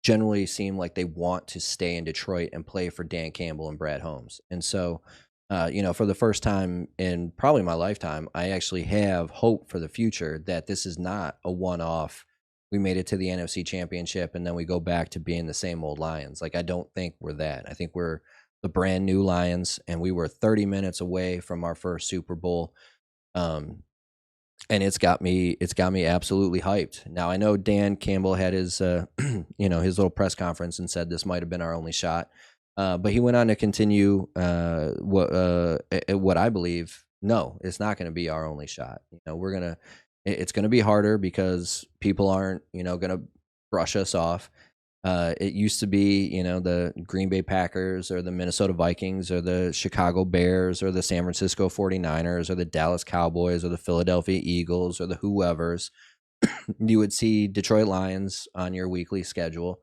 generally seem like they want to stay in Detroit and play for Dan Campbell and Brad Holmes. And so for the first time in probably my lifetime, I actually have hope for the future that this is not a one-off. We made it to the NFC Championship and then we go back to being the same old Lions. Like, I don't think we're that. I think we're the brand new Lions, and we were 30 minutes away from our first Super Bowl. And it's got me absolutely hyped. Now, I know Dan Campbell had his his little press conference and said this might have been our only shot. But he went on to continue what I believe. No, it's not going to be our only shot. It's going to be harder because people aren't going to brush us off. It used to be, the Green Bay Packers or the Minnesota Vikings or the Chicago Bears or the San Francisco 49ers or the Dallas Cowboys or the Philadelphia Eagles or the whoever's. You would see Detroit Lions on your weekly schedule,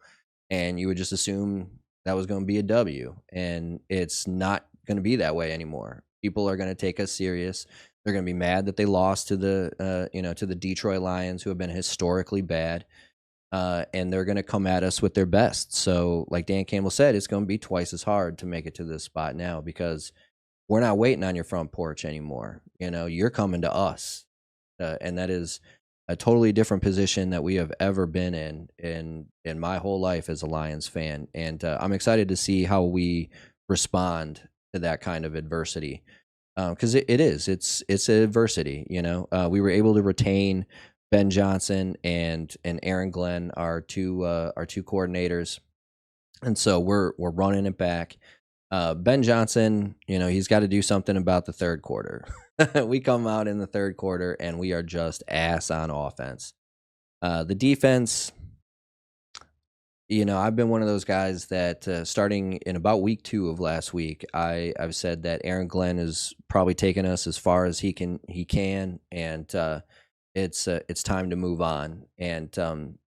and you would just assume that was going to be a W. And it's not going to be that way anymore. People are going to take us serious. They're going to be mad that they lost to the Detroit Lions, who have been historically bad. And they're going to come at us with their best. So like Dan Campbell said, it's going to be twice as hard to make it to this spot now, because we're not waiting on your front porch anymore. You're coming to us. And that is a totally different position that we have ever been in my whole life as a Lions fan. And I'm excited to see how we respond to that kind of adversity. Because it's adversity. We were able to retain Ben Johnson and Aaron Glenn, our two coordinators, and so we're running it back. Ben Johnson, he's got to do something about the third quarter. We come out in the third quarter and we are just ass on offense. The defense, I've been one of those guys that starting in about week 2 of last week, I've said that Aaron Glenn is probably taking us as far as he can, and it's time to move on. And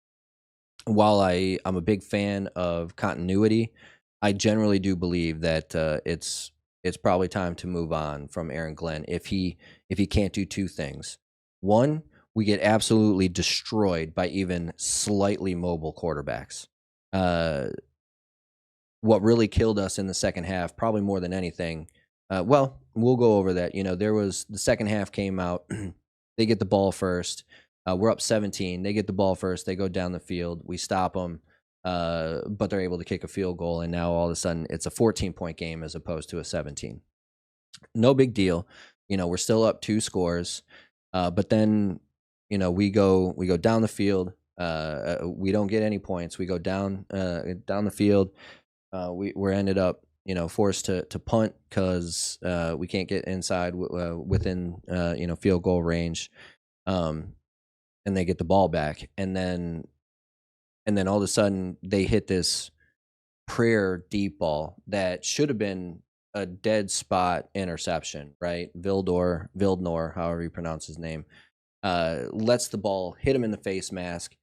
while I'm a big fan of continuity, I generally do believe that it's probably time to move on from Aaron Glenn if he can't do two things. One, we get absolutely destroyed by even slightly mobile quarterbacks. What really killed us in the second half, probably more than anything, well, we'll go over that. There was the second half came out. They get the ball first. We're up 17. They get the ball first. They go down the field. We stop them, but they're able to kick a field goal. And now all of a sudden it's a 14-point game as opposed to a 17. No big deal. We're still up 2 scores. But then, we go down the field. We don't get any points. We go down the field. We're ended up, forced to punt because we can't get inside within field goal range, and they get the ball back, and then all of a sudden they hit this prayer deep ball that should have been a dead spot interception, right? Vildnor, however you pronounce his name, lets the ball hit him in the face mask,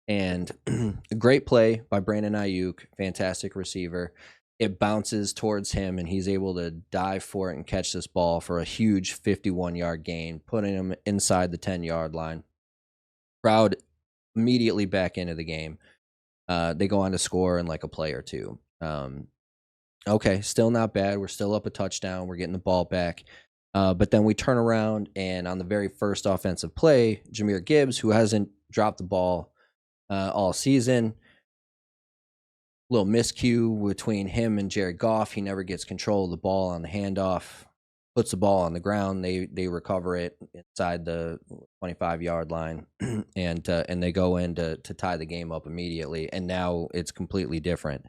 and a great play by Brandon Ayuk, fantastic receiver. It bounces towards him, and he's able to dive for it and catch this ball for a huge 51-yard gain, putting him inside the 10-yard line. Crowd immediately back into the game. They go on to score in like a play or two. Okay, still not bad. We're still up a touchdown. We're getting the ball back. But then we turn around, and on the very first offensive play, Jahmyr Gibbs, who hasn't dropped the ball all season, little miscue between him and Jared Goff. He never gets control of the ball on the handoff, puts the ball on the ground. They recover it inside the 25-yard line, and they go in to tie the game up immediately. And now it's completely different.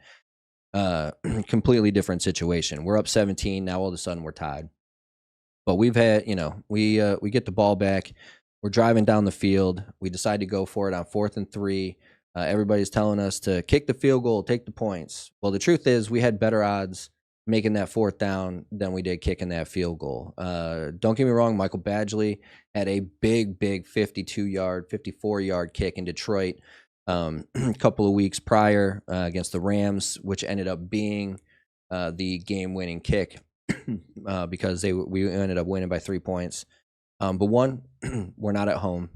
Completely different situation. We're up 17. Now all of a sudden we're tied. But we've had, we get the ball back. We're driving down the field. We decide to go for it on 4th and 3. Everybody's telling us to kick the field goal, take the points. Well, the truth is we had better odds making that 4th down than we did kicking that field goal. Don't get me wrong, Michael Badgley had a big 52-yard, 54-yard kick in Detroit a couple of weeks prior against the Rams, which ended up being the game-winning kick because we ended up winning by 3 points. But one, we're not at home.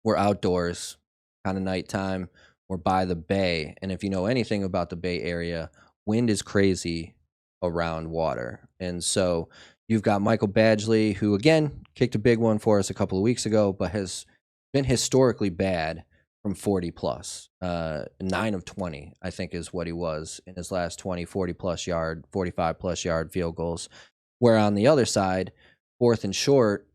We're outdoors, kind of nighttime. We're by the bay. And if you know anything about the Bay Area, wind is crazy around water. And so you've got Michael Badgley, who, again, kicked a big one for us a couple of weeks ago, but has been historically bad from 40-plus. 9 of 20, I think, is what he was in his last 20, 40-plus yard, 45-plus yard field goals. Where on the other side, 4th and short,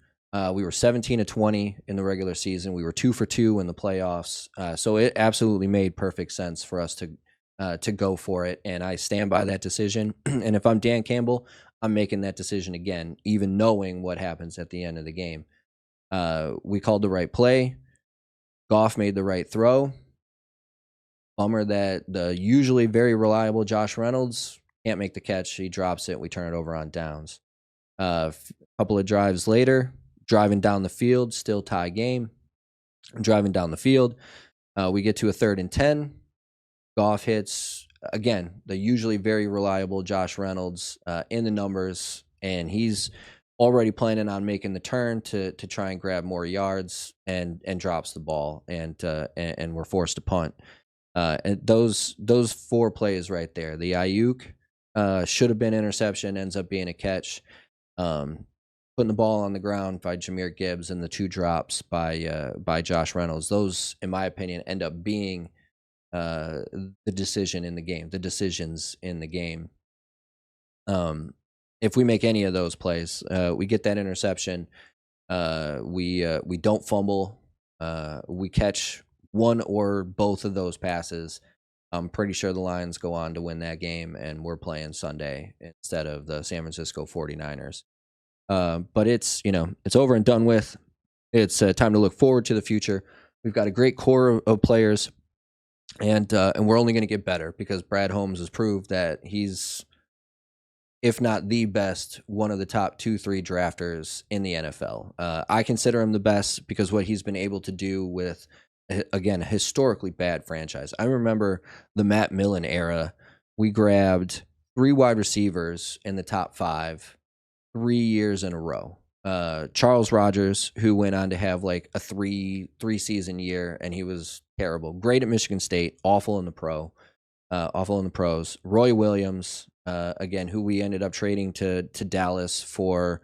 we were 17 of 20 in the regular season. We were 2 for 2 in the playoffs. So it absolutely made perfect sense for us to to go for it, and I stand by that decision. And if I'm Dan Campbell, I'm making that decision again, even knowing what happens at the end of the game. We called the right play. Goff made the right throw. Bummer that the usually very reliable Josh Reynolds can't make the catch. He drops it. We turn it over on downs. A couple of drives later, driving down the field, still tie game. Driving down the field, we get to a 3rd and 10. Goff hits, again, the usually very reliable Josh Reynolds in the numbers, and he's already planning on making the turn to try and grab more yards, and drops the ball, and we're forced to punt. And those 4 plays right there, the Ayuk should have been interception, ends up being a catch. Putting the ball on the ground by Jahmyr Gibbs, and the 2 drops by Josh Reynolds. Those, in my opinion, end up being the decisions in the game. If we make any of those plays, we get that interception. We don't fumble. We catch one or both of those passes. I'm pretty sure the Lions go on to win that game, and we're playing Sunday instead of the San Francisco 49ers. But it's over and done with. It's time to look forward to the future. We've got a great core of players, and we're only going to get better because Brad Holmes has proved that he's, if not the best, one of the top 2-3 drafters in the NFL. I consider him the best because what he's been able to do with, again, a historically bad franchise. I remember the Matt Millen era. We grabbed 3 wide receivers in the top 5 3 years in a row. Charles Rogers, who went on to have like a three season year, and he was terrible. Great at Michigan State, awful in the pros. Roy Williams, again, who we ended up trading to Dallas for,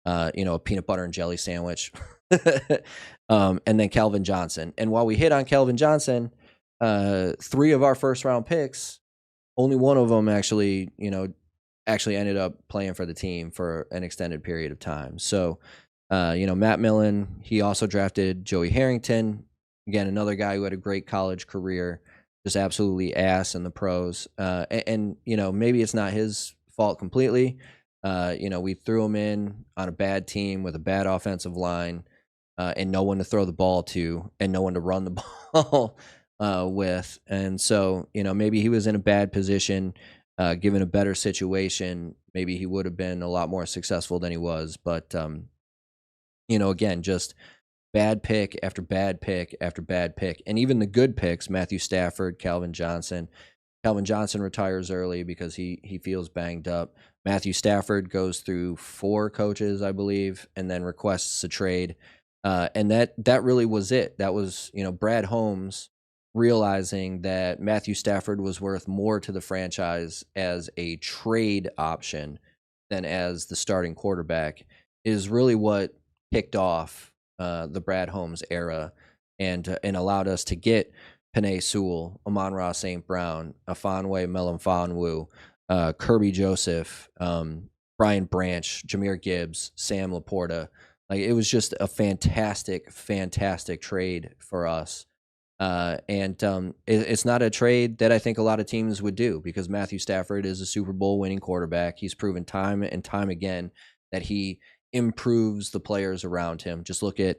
a peanut butter and jelly sandwich. And then Calvin Johnson. And while we hit on Calvin Johnson, 3 of our first round picks, only one of them actually ended up playing for the team for an extended period of time. So, Matt Millen, he also drafted Joey Harrington. Again, another guy who had a great college career, just absolutely ass in the pros. And maybe it's not his fault completely. We threw him in on a bad team with a bad offensive line, and no one to throw the ball to, and no one to run the ball with. And so, maybe he was in a bad position. Given a better situation, maybe he would have been a lot more successful than he was. But, again, just bad pick after bad pick after bad pick. And even the good picks, Matthew Stafford, Calvin Johnson. Calvin Johnson retires early because he feels banged up. Matthew Stafford goes through 4 coaches, I believe, and then requests a trade. And that really was it. That was, Brad Holmes realizing that Matthew Stafford was worth more to the franchise as a trade option than as the starting quarterback is really what kicked off the Brad Holmes era, and allowed us to get Penei Sewell, Amon-Ra St. Brown, Afanwe Melifonwu, Kirby Joseph, Brian Branch, Jahmyr Gibbs, Sam Laporta. Like, it was just a fantastic trade for us. It's not a trade that I think a lot of teams would do, because Matthew Stafford is a Super Bowl winning quarterback. He's proven time and time again that he improves the players around him. Just look at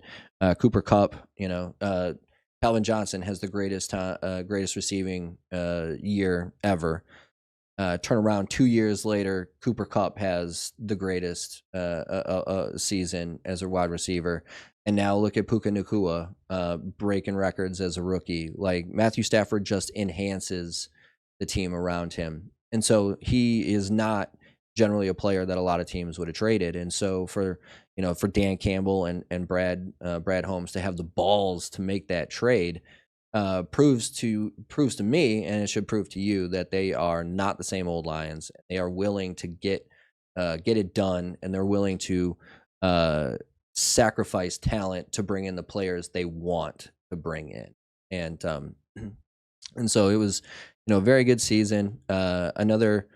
Cooper Kupp. Calvin Johnson has the greatest receiving year ever. Turn around 2 years later, Cooper Kupp has the greatest season as a wide receiver. And now look at Puka Nacua breaking records as a rookie. Like, Matthew Stafford just enhances the team around him. And so he is not generally a player that a lot of teams would have traded. And so for Dan Campbell and Brad Holmes to have the balls to make that trade proves to me, and it should prove to you, that they are not the same old Lions. They are willing to get it done, and they're willing to sacrifice talent to bring in the players they want to bring in. And so it was, a very good season. Another,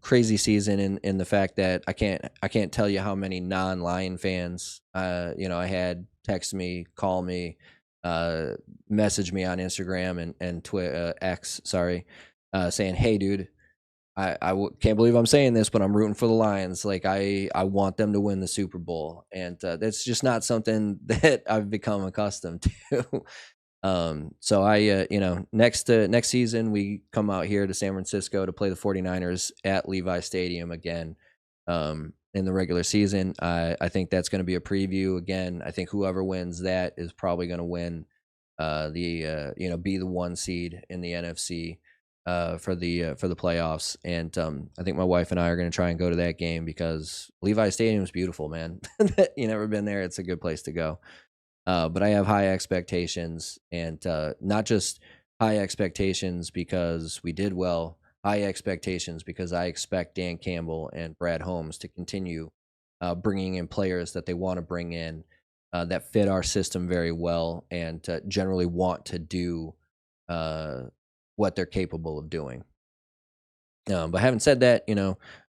crazy season in the fact that I can't tell you how many non-Lion fans, I had text me, call me, message me on Instagram and X, saying, "Hey, dude, can't believe I'm saying this, but I'm rooting for the Lions. Like I want them to win the Super Bowl, and that's just not something that I've become accustomed to. So next season we come out here to San Francisco to play the 49ers at Levi Stadium again. In the regular season, I think that's going to be a preview again. I think whoever wins that is probably going to win be the 1 seed in the NFC for the playoffs. And I think my wife and I are going to try and go to that game because Levi Stadium is beautiful, man. You never been there, it's a good place to go. But I have high expectations, and not just high expectations because we did well, high expectations because I expect Dan Campbell and Brad Holmes to continue bringing in players that they want to bring in that fit our system very well and generally want to do what they're capable of doing. But having said that,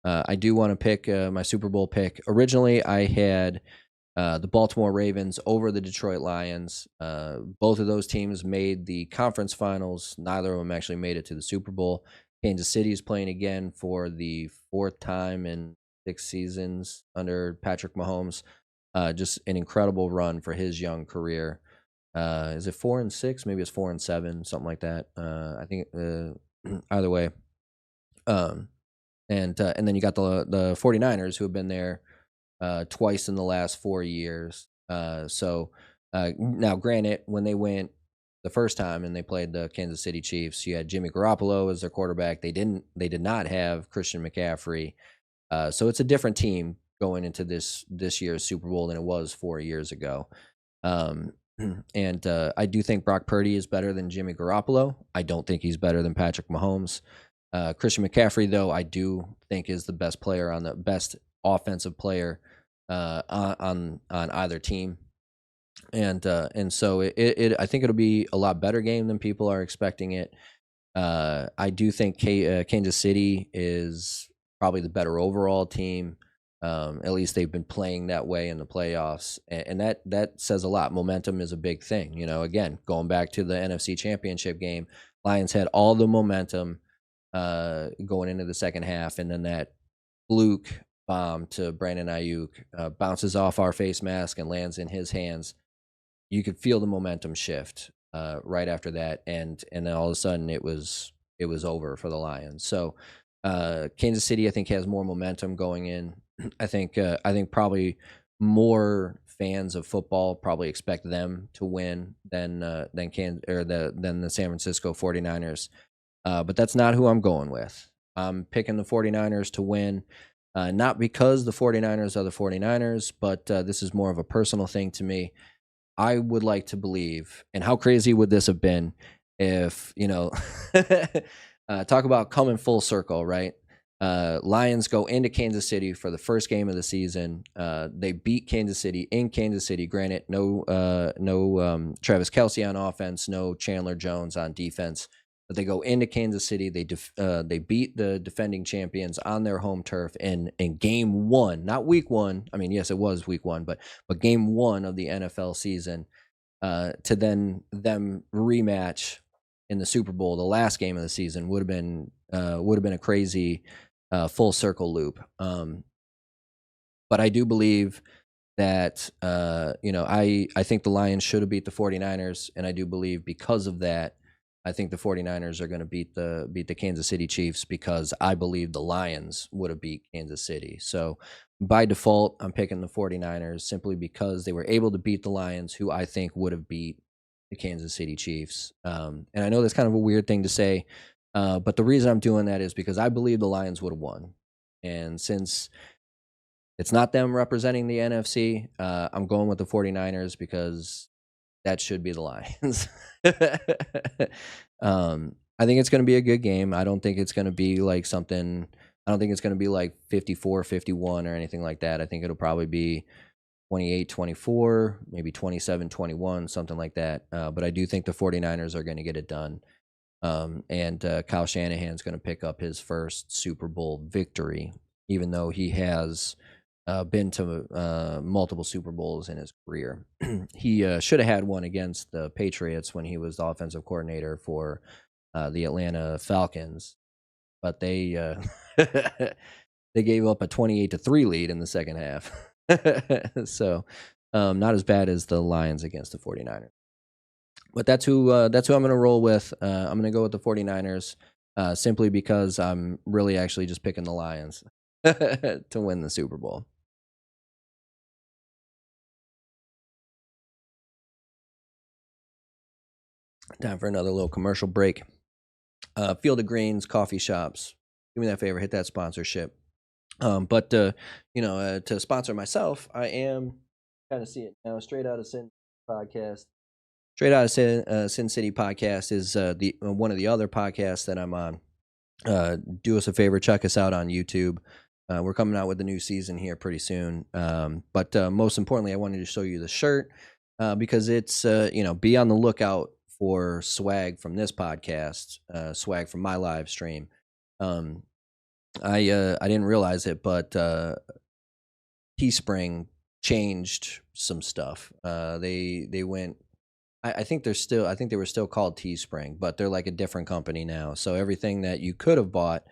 I do want to pick my Super Bowl pick. Originally, I had the Baltimore Ravens over the Detroit Lions. Both of those teams made the conference finals. Neither of them actually made it to the Super Bowl. Kansas City is playing again for the 4th time in 6 seasons under Patrick Mahomes. Just an incredible run for his young career. Is it 4-6? Maybe it's 4-7, something like that. I think either way. And then you got the 49ers who have been there twice in the last 4 years. Now, granted, when they went the first time and they played the Kansas City Chiefs, you had Jimmy Garoppolo as their quarterback. They did not have Christian McCaffrey. So it's a different team going into this year's Super Bowl than it was 4 years ago. And I do think Brock Purdy is better than Jimmy Garoppolo. I don't think he's better than Patrick Mahomes. Christian McCaffrey, though, I do think is the best player on the best offensive player on either team, and so I think it'll be a lot better game than people are expecting it. I do think Kansas City is probably the better overall team. At least they've been playing that way in the playoffs, and that says a lot. Momentum is a big thing. Again, going back to the NFC Championship game, Lions had all the momentum going into the second half, and then that fluke bomb to Brandon Ayuk bounces off our face mask and lands in his hands. You could feel the momentum shift right after that, and then all of a sudden it was over for the Lions. So Kansas City, I think, has more momentum going in. I think probably more fans of football probably expect them to win than the San Francisco 49ers. But that's not who I'm going with. I'm picking the 49ers to win, not because the 49ers are the 49ers, but this is more of a personal thing to me. I would like to believe, and how crazy would this have been if, talk about coming full circle, right? Lions go into Kansas City for the first game of the season. They beat Kansas City in Kansas City. Granted, no Travis Kelce on offense, no Chandler Jones on defense. But they go into Kansas City. They beat the defending champions on their home turf in game 1, not week 1. I mean, yes, it was week 1, but game 1 of the NFL season. To then them rematch in the Super Bowl, the last game of the season, would have been a crazy full circle loop. But I do believe that I think the Lions should have beat the 49ers, and I do believe because of that, I think the 49ers are going to beat the Kansas City Chiefs because I believe the Lions would have beat Kansas City. So by default, I'm picking the 49ers simply because they were able to beat the Lions, who I think would have beat the Kansas City Chiefs. And I know that's kind of a weird thing to say, but the reason I'm doing that is because I believe the Lions would have won. And since it's not them representing the NFC, I'm going with the 49ers because that should be the Lions. I think it's going to be a good game. I don't think it's going to be like I don't think it's going to be like 54-51 or anything like that. I think it'll probably be 28-24, maybe 27-21, something like that. But I do think the 49ers are going to get it done. And Kyle Shanahan's going to pick up his first Super Bowl victory, even though he has been to multiple Super Bowls in his career. He should have had one against the Patriots when he was the offensive coordinator for the Atlanta Falcons, but they they gave up a 28-3 lead in the second half. So not as bad as the Lions against the 49ers. But that's who I'm going to roll with. I'm going to go with the 49ers simply because I'm really actually just picking the Lions to win the Super Bowl. Time for another little commercial break. Field of Greens coffee shops. Do me that favor, hit that sponsorship. But to sponsor myself, I am kind of see it now. Straight Out of Sin podcast. Straight Out of Sin City podcast is the one of the other podcasts that I'm on. Do us a favor, check us out on YouTube. We're coming out with a new season here pretty soon. But most importantly, I wanted to show you the shirt because it's be on the lookout for swag from this podcast, swag from my live stream. I didn't realize it, but Teespring changed some stuff. They went. I think they were still called Teespring, but they're like a different company now. So everything that you could have bought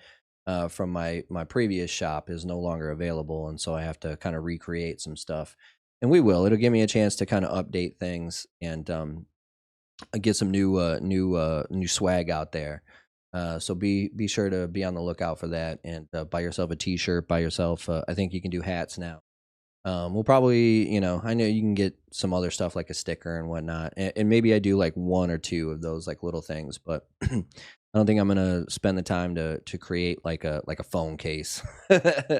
from my previous shop is no longer available, and so I have to kind of recreate some stuff. And we will. It'll give me a chance to kind of update things and get some new swag out there. So be sure to be on the lookout for that, and buy yourself a T-shirt. Buy yourself. I think you can do hats now. We'll probably, I know you can get some other stuff like a sticker and whatnot, and maybe I do like one or two of those like little things, but I don't think I'm gonna spend the time to create like a phone case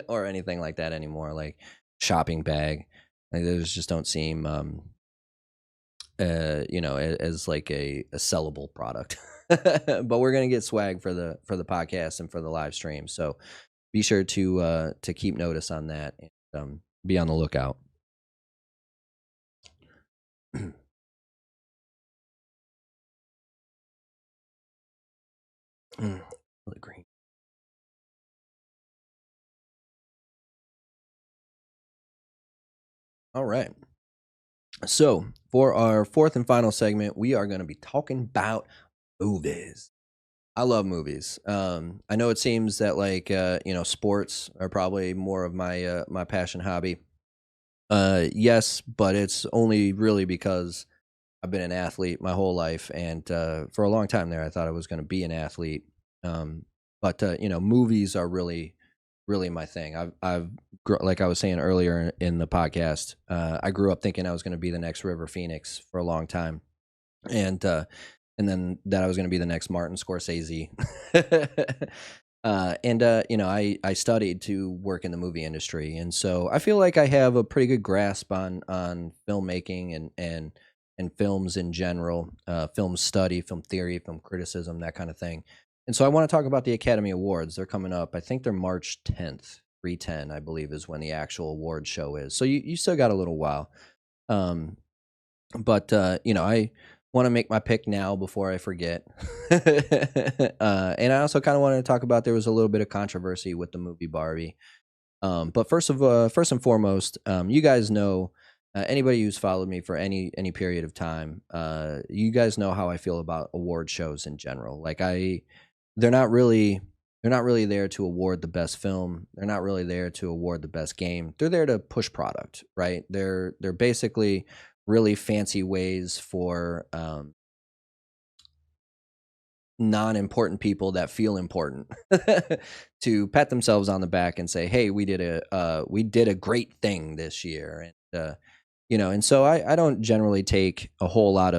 or anything like that anymore. Like shopping bag, like those just don't seem, as like a sellable product. But we're gonna get swag for the podcast and for the live stream, so be sure to keep notice on that. And, be on the lookout. Really green. All right. So for our fourth and final segment, we are going to be talking about movies. I love movies. I know it seems that like sports are probably more of my my passion hobby. Yes, but it's only really because I've been an athlete my whole life, and for a long time there, I thought I was going to be an athlete. But movies are really, really my thing. Like I was saying earlier in the podcast, I grew up thinking I was going to be the next River Phoenix for a long time, and then that I was going to be the next Martin Scorsese. I studied to work in the movie industry, and so I feel like I have a pretty good grasp on filmmaking and films in general, film study, film theory, film criticism, that kind of thing. And so I want to talk about the Academy Awards. They're coming up. I think they're March 10th, 3/10, I believe, is when the actual award show is. So you still got a little while. But I want to make my pick now before I forget. And I also kind of wanted to talk about, there was a little bit of controversy with the movie Barbie. But first and foremost, you guys know, anybody who's followed me for any period of time, you guys know how I feel about award shows in general. Like they're not really there to award the best film. They're not really there to award the best game. They're there to push product, right? They're basically really fancy ways for non-important people that feel important to pat themselves on the back and say, "Hey, we did a great thing this year." And and so I don't generally take a whole lot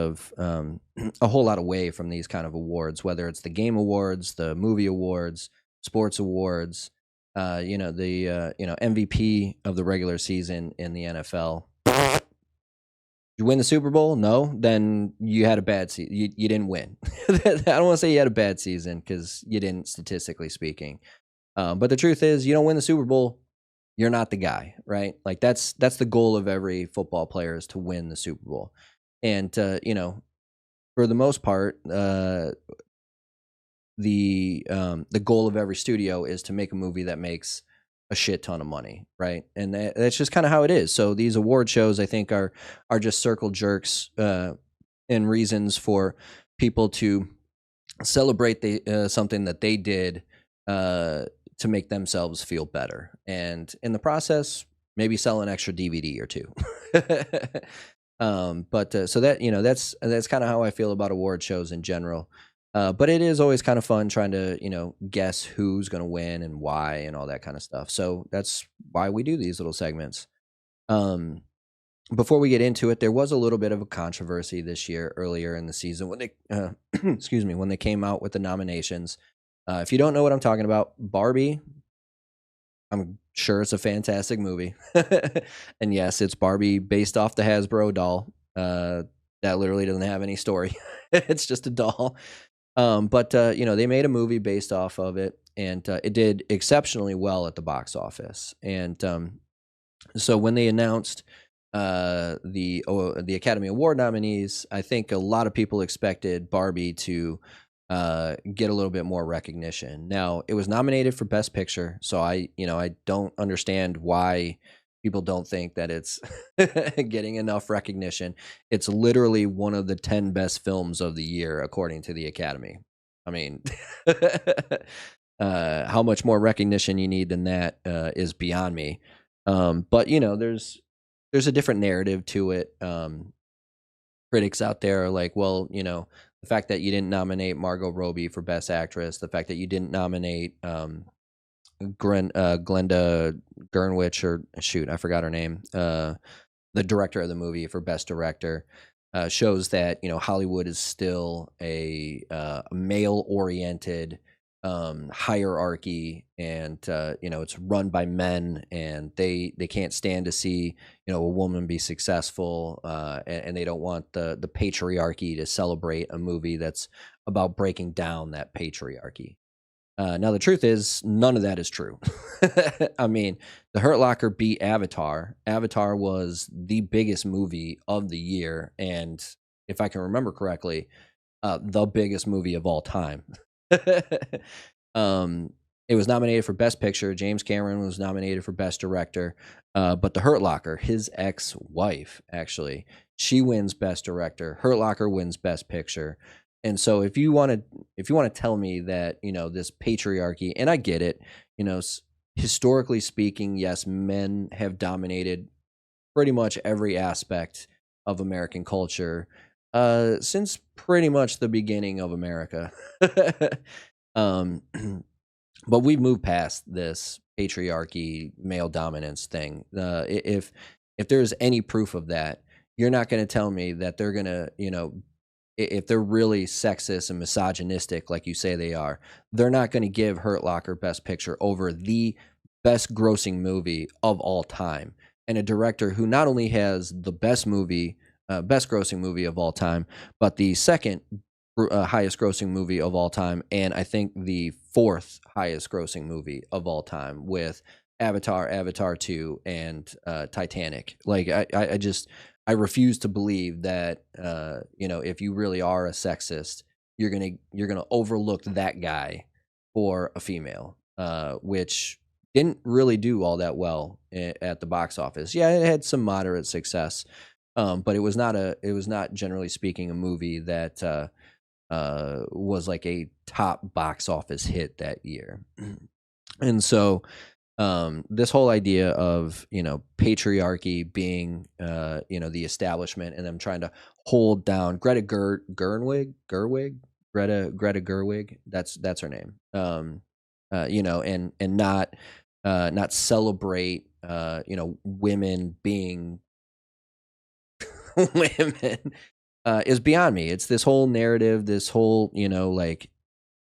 away from these kind of awards, whether it's the game awards, the movie awards, sports awards, the MVP of the regular season in the NFL. You win the Super Bowl? No, then you had a bad season. You didn't win. I don't want to say you had a bad season, because you didn't, statistically speaking. But the truth is, you don't win the Super Bowl, you're not the guy, right? Like that's the goal of every football player, is to win the Super Bowl. And for the most part, the goal of every studio is to make a movie that makes a shit ton of money, right? And that's just kind of how it is. So these award shows, I think, are just circle jerks and reasons for people to celebrate something that they did to make themselves feel better, and in the process, maybe sell an extra DVD or two. But so that that's kind of how I feel about award shows in general. But it is always kind of fun trying to guess who's going to win and why and all that kind of stuff. So that's why we do these little segments. Um, Before we get into it, there was a little bit of a controversy this year earlier in the season when they excuse me, when they came out with the nominations. If you don't know what I'm talking about, Barbie, I'm sure it's a fantastic movie. And yes, it's Barbie based off the Hasbro doll. That literally doesn't have any story. It's just a doll. But they made a movie based off of it, and it did exceptionally well at the box office. And so when they announced the Academy Award nominees, I think a lot of people expected Barbie to get a little bit more recognition. Now, it was nominated for Best Picture, so I don't understand why people don't think that it's getting enough recognition. It's literally one of the 10 best films of the year, according to the Academy. I mean, how much more recognition you need than that is beyond me. But there's a different narrative to it. Critics out there are like, well, the fact that you didn't nominate Margot Robbie for Best Actress, the fact that you didn't nominate Glenda Gerwig, or shoot, I forgot her name, the director of the movie, for Best Director, shows that Hollywood is still a male-oriented hierarchy, and it's run by men, and they can't stand to see a woman be successful, and they don't want the patriarchy to celebrate a movie that's about breaking down that patriarchy. Now the truth is, none of that is true. I mean, The Hurt Locker beat Avatar. Avatar was the biggest movie of the year, and if I can remember correctly, the biggest movie of all time. It was nominated for Best Picture. James Cameron was nominated for Best Director. But The Hurt Locker, his ex-wife, actually, she wins Best Director. Hurt Locker wins Best Picture. And so if you want to tell me that, this patriarchy, and I get it, historically speaking, yes, men have dominated pretty much every aspect of American culture since pretty much the beginning of America. um, but we've moved past this patriarchy, male dominance thing. If there's any proof of that, you're not going to tell me that they're going to, if they're really sexist and misogynistic like you say they are, they're not going to give Hurt Locker Best Picture over the best grossing movie of all time, and a director who not only has the best grossing movie of all time, but the second highest grossing movie of all time, and I think the fourth highest grossing movie of all time, with Avatar, Avatar 2, and Titanic. Like, I refuse to believe that if you really are a sexist, you're gonna overlook that guy for a female, which didn't really do all that well at the box office. Yeah, it had some moderate success, but it was not generally speaking a movie that was like a top box office hit that year. And so this whole idea of patriarchy being the establishment, and them trying to hold down Greta Gerwig, Greta Gerwig, that's her name. And not celebrate women being women is beyond me. It's this whole narrative, this whole like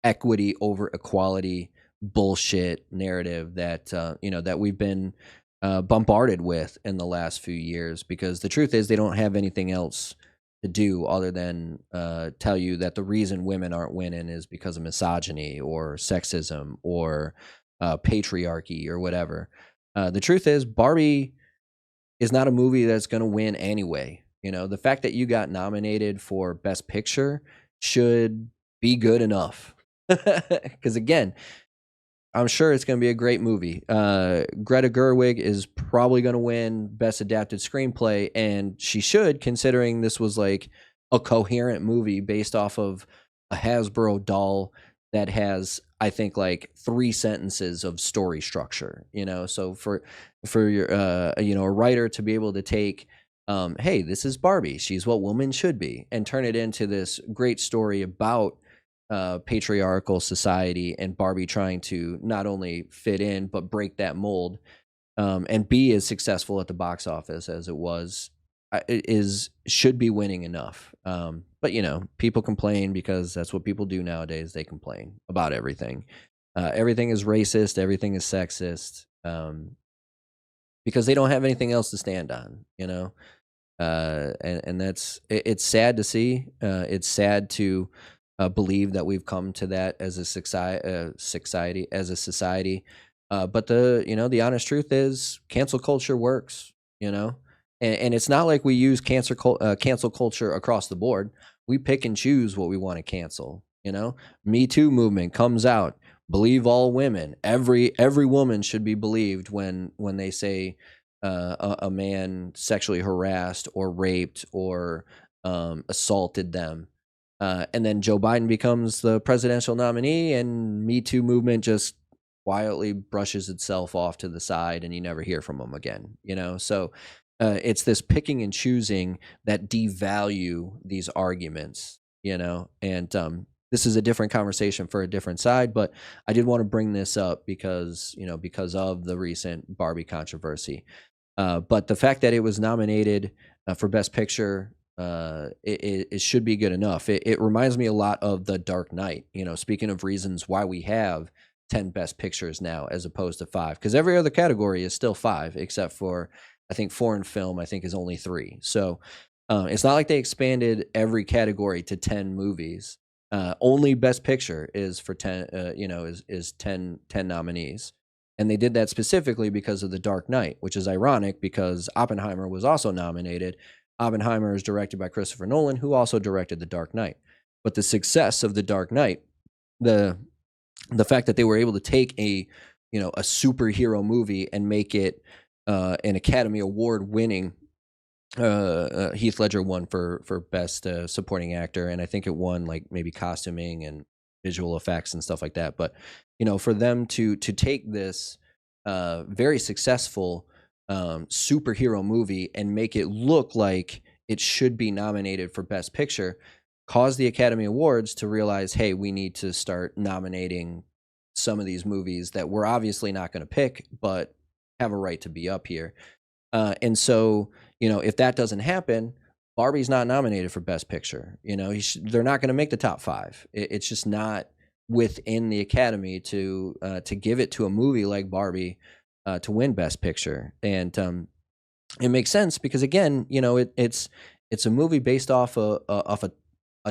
equity over equality bullshit narrative that that we've been bombarded with in the last few years, because the truth is they don't have anything else to do other than tell you that the reason women aren't winning is because of misogyny or sexism or patriarchy or whatever. The truth is Barbie is not a movie that's going to win anyway. The fact that you got nominated for Best Picture should be good enough. Because again, I'm sure it's going to be a great movie. Greta Gerwig is probably going to win Best Adapted Screenplay, and she should, considering this was like a coherent movie based off of a Hasbro doll that has, I think, like 3 sentences of story structure, you know? So for your a writer to be able to take, hey, this is Barbie, she's what women should be, and turn it into this great story about patriarchal society and Barbie trying to not only fit in but break that mold, and be as successful at the box office as it was, is should be winning enough. But people complain because that's what people do nowadays. They complain about everything. Everything is racist. Everything is sexist. Because they don't have anything else to stand on. And it's sad to see. It's sad to believe that we've come to that as a society, but the honest truth is cancel culture works. And it's not like we use cancel culture across the board. We pick and choose what we want to cancel. Me Too movement comes out. Believe all women. Every woman should be believed when they say a man sexually harassed or raped or assaulted them. And then Joe Biden becomes the presidential nominee, and Me Too movement just quietly brushes itself off to the side, and you never hear from him again. So it's this picking and choosing that devalue these arguments. And this is a different conversation for a different side, but I did want to bring this up because of the recent Barbie controversy. But the fact that it was nominated for Best Picture, it should be good enough. It reminds me a lot of The Dark Knight. Speaking of reasons why we have 10 Best Pictures now as opposed to 5, because every other category is still 5, except for I think foreign film. I think is only 3. So it's not like they expanded every category to 10 movies. Only Best Picture is for 10. Is 10 nominees. And they did that specifically because of The Dark Knight, which is ironic because Oppenheimer was also nominated. Oppenheimer is directed by Christopher Nolan, who also directed The Dark Knight. But the success of The Dark Knight, the fact that they were able to take a superhero movie and make it an Academy Award winning, Heath Ledger won for best supporting actor, and I think it won like maybe costuming and visual effects and stuff like that. But for them to take this very successful superhero movie and make it look like it should be nominated for Best Picture, caused the Academy Awards to realize, hey, we need to start nominating some of these movies that we're obviously not going to pick, but have a right to be up here. And so, if that doesn't happen, Barbie's not nominated for Best Picture. They're not going to make the top 5. It's just not within the Academy to give it to a movie like Barbie to win Best Picture. And it makes sense because, again, it's a movie based off a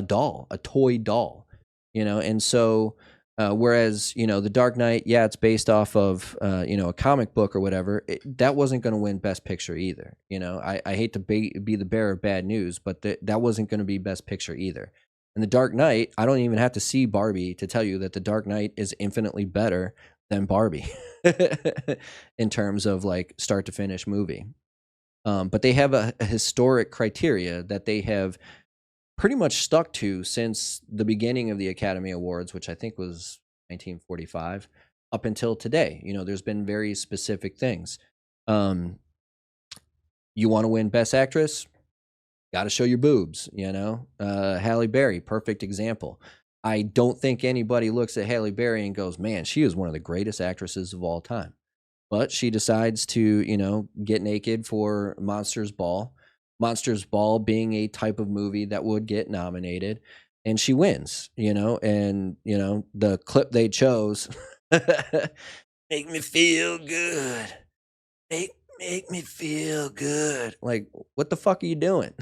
doll, a toy doll, and so whereas The Dark Knight, yeah, it's based off of a comic book or whatever. That wasn't going to win Best Picture either. I hate to be the bearer of bad news, but that wasn't going to be Best Picture either. And The Dark Knight, I don't even have to see Barbie to tell you that The Dark Knight is infinitely better than Barbie in terms of like start to finish movie. But they have a historic criteria that they have pretty much stuck to since the beginning of the Academy Awards, which I think was 1945, up until today. There's been very specific things. You want to win Best Actress? Got to show your boobs, Halle Berry, perfect example. I don't think anybody looks at Halle Berry and goes, man, she is one of the greatest actresses of all time. But she decides to, get naked for Monsters Ball. Monsters Ball being a type of movie that would get nominated, and she wins, and the clip they chose, make me feel good, make me feel good. Like, what the fuck are you doing?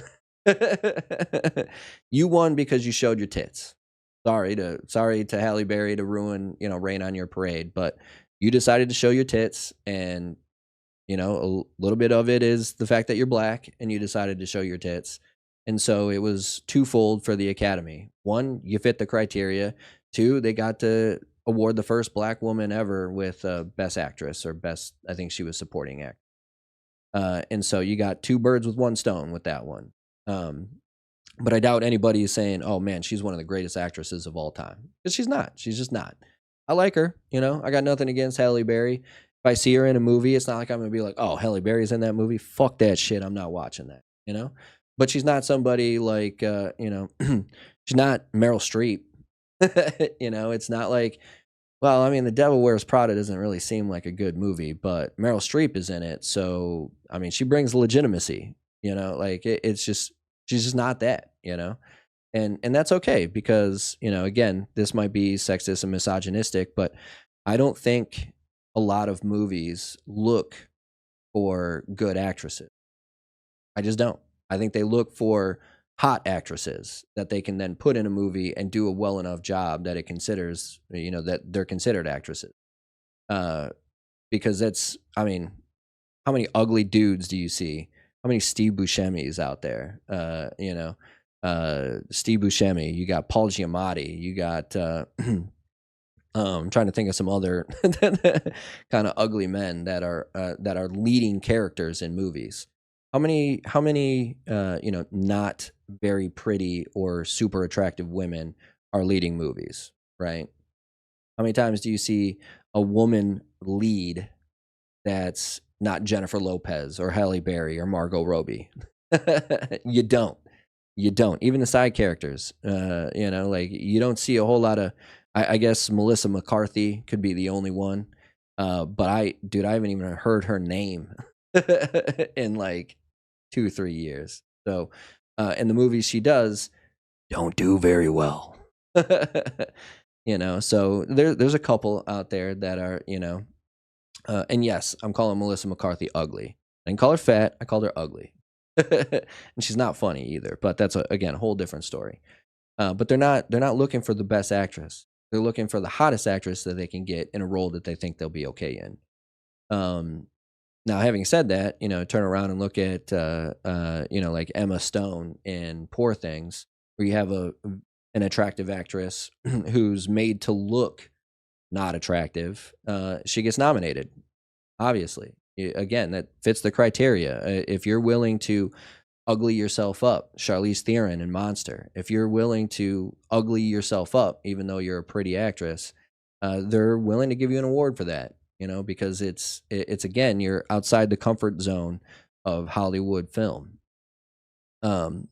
You won because you showed your tits. Sorry to Halle Berry to ruin, rain on your parade, but you decided to show your tits, and a little bit of it is the fact that you're black and you decided to show your tits. And so it was twofold for the Academy. 1, you fit the criteria. 2, they got to award the first black woman ever with Best Actress or Best, I think she was supporting actor. And so you got 2 birds with 1 stone with that one. But I doubt anybody is saying, "Oh man, she's one of the greatest actresses of all time," because she's not. She's just not. I like her. I got nothing against Halle Berry. If I see her in a movie, it's not like I'm gonna be like, "Oh, Halle Berry's in that movie. Fuck that shit. I'm not watching that." But she's not somebody like, she's not Meryl Streep. It's not like, well, I mean, The Devil Wears Prada doesn't really seem like a good movie, but Meryl Streep is in it, so I mean, she brings legitimacy. Like it's just she's just not that. And that's okay because again, this might be sexist and misogynistic, but I don't think a lot of movies look for good actresses. I just don't. I think they look for hot actresses that they can then put in a movie and do a well enough job that it considers, that they're considered actresses. Uh, because I mean, how many ugly dudes do you see? How many Steve Buscemi's out there? Steve Buscemi. You got Paul Giamatti. You got. I'm trying to think of some other kind of ugly men that are leading characters in movies. How many not very pretty or super attractive women are leading movies, right? How many times do you see a woman lead that's not Jennifer Lopez or Halle Berry or Margot Robbie? You don't. You don't. Even the side characters, like you don't see a whole lot of. I guess Melissa McCarthy could be the only one, but I haven't even heard her name in like 2-3 years. So, and the movies she does don't do very well. So there's a couple out there that are, and yes, I'm calling Melissa McCarthy ugly. I didn't call her fat. I called her ugly. And she's not funny either, but that's again a whole different story. But they're not looking for the best actress. They're looking for the hottest actress that they can get in a role that they think they'll be okay in. Now, having said that, turn around and look at like Emma Stone in Poor Things, where you have an attractive actress who's made to look not attractive. She gets nominated. Obviously, again, that fits the criteria. If you're willing to ugly yourself up, Charlize Theron in Monster. If you're willing to ugly yourself up, even though you're a pretty actress, they're willing to give you an award for that. Because it's again, you're outside the comfort zone of Hollywood film. And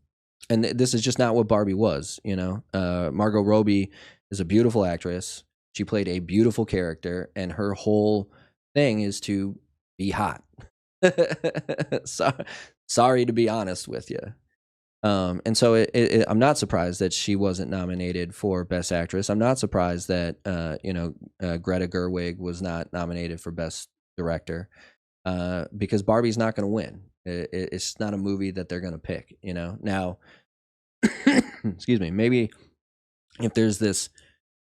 this is just not what Barbie was. Margot Robbie is a beautiful actress. She played a beautiful character, and her whole thing is to be hot. Sorry to be honest with you. And so I'm not surprised that she wasn't nominated for Best Actress. I'm not surprised that Greta Gerwig was not nominated for Best Director, because Barbie's not going to win. It's not a movie that they're going to pick. Now, excuse me. Maybe if there's this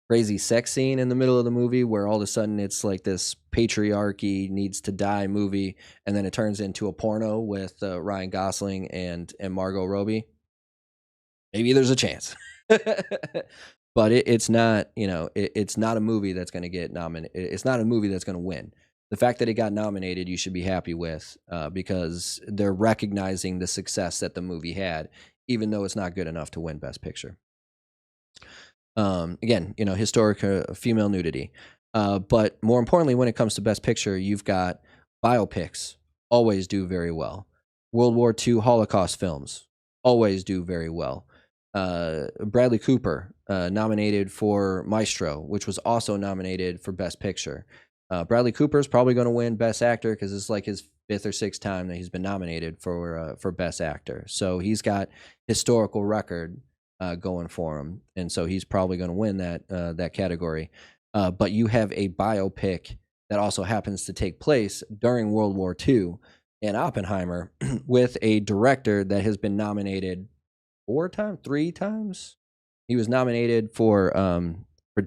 crazy sex scene in the middle of the movie where all of a sudden it's like this patriarchy needs to die movie, and then it turns into a porno with Ryan Gosling and Margot Robbie, maybe there's a chance. But it's not, it's not a movie that's going to get nominated. It's not a movie that's going to win. The fact that it got nominated, you should be happy with, because they're recognizing the success that the movie had, even though it's not good enough to win Best Picture. Again, historic female nudity. But more importantly, when it comes to Best Picture, you've got biopics always do very well. World War II Holocaust films always do very well. Bradley Cooper nominated for Maestro, which was also nominated for Best Picture. Bradley Cooper is probably going to win Best Actor because it's like his 5th or 6th time that he's been nominated for Best Actor. So he's got historical record going for him, and so he's probably going to win that category. But you have a biopic that also happens to take place during World War II, and Oppenheimer, with a director that has been nominated 3 times. He was nominated for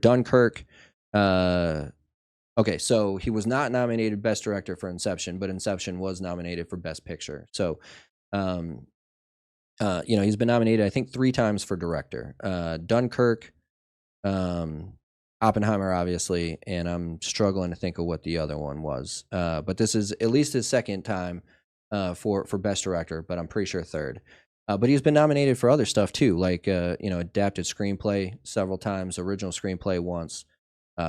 Dunkirk. Okay, so he was not nominated Best Director for Inception, but Inception was nominated for Best Picture. So, he's been nominated, I think, 3 times for director. Dunkirk, Oppenheimer, obviously, and I'm struggling to think of what the other one was. But this is at least his 2nd time for Best Director, but I'm pretty sure 3rd. But he's been nominated for other stuff too, like adapted screenplay several times, original screenplay once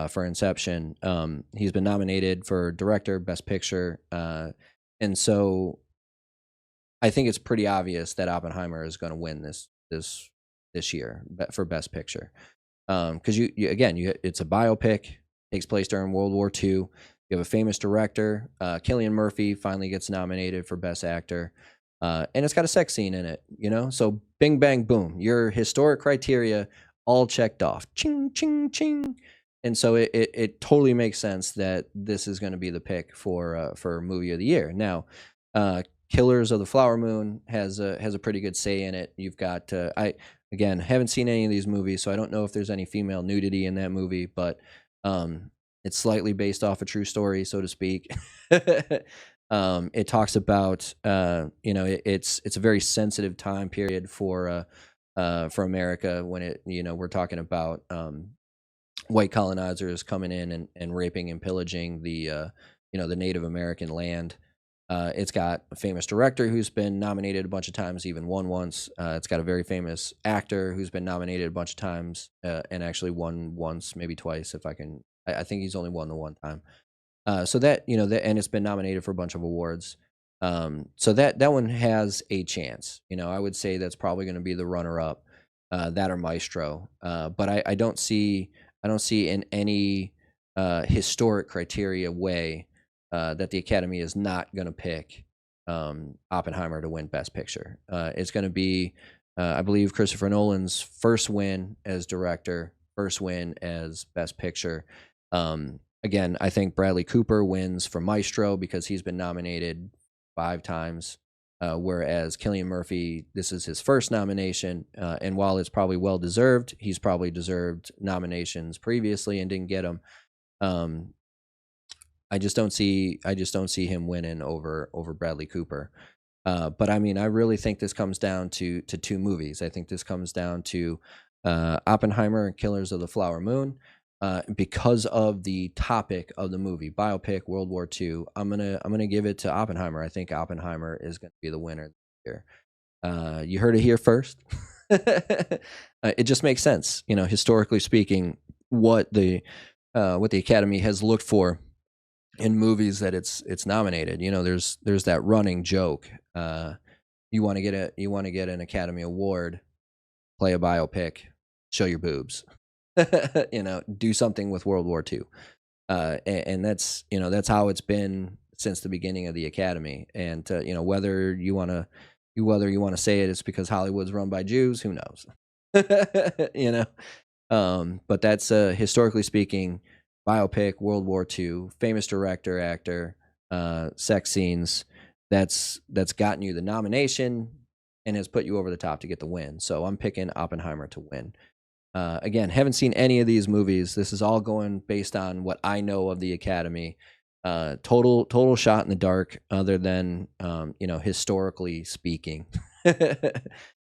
for Inception. He's been nominated for director, best picture, and so I think it's pretty obvious that Oppenheimer is going to win this year for best picture. Because it's a biopic, takes place during World War II. You have a famous director. Cillian Murphy finally gets nominated for Best Actor. And it's got a sex scene in it, So bing, bang, boom. Your historic criteria all checked off. Ching, ching, ching. And so it totally makes sense that this is going to be the pick for Movie of the Year. Now, Killers of the Flower Moon has a pretty good say in it. You've got Again, haven't seen any of these movies, so I don't know if there's any female nudity in that movie, but it's slightly based off a true story, so to speak. It talks about it's a very sensitive time period for America when we're talking about white colonizers coming in and raping and pillaging the Native American land. It's got a famous director who's been nominated a bunch of times, even won once. It's got a very famous actor who's been nominated a bunch of times and actually won once, maybe twice. I think he's only won the one time. So that and it's been nominated for a bunch of awards. So that one has a chance. I would say that's probably going to be the runner-up, that or Maestro. But I don't see in any historic criteria way that the Academy is not going to pick Oppenheimer to win Best Picture. It's going to be, I believe, Christopher Nolan's first win as director, first win as Best Picture. Again, I think Bradley Cooper wins for Maestro because he's been nominated 5 times, whereas Cillian Murphy, this is his first nomination, and while it's probably well-deserved, he's probably deserved nominations previously and didn't get them. I just don't see him winning over Bradley Cooper. But I mean, I really think this comes down to 2 movies. I think this comes down to Oppenheimer and Killers of the Flower Moon. Because of the topic of the movie, biopic, World War II, I'm gonna give it to Oppenheimer. I think Oppenheimer is going to be the winner here. You heard it here first. It just makes sense, historically speaking, what the Academy has looked for in movies that it's nominated. There's that running joke. You want to get an Academy Award, play a biopic, show your boobs. Do something with World War II. And that's how it's been since the beginning of the Academy. And whether you want to say it's because Hollywood's run by Jews, who knows? But that's historically speaking, biopic, World War II, famous director, actor, sex scenes. That's gotten you the nomination and has put you over the top to get the win. So I'm picking Oppenheimer to win. Again, haven't seen any of these movies. This is all going based on what I know of the Academy. Total shot in the dark, other than historically speaking. But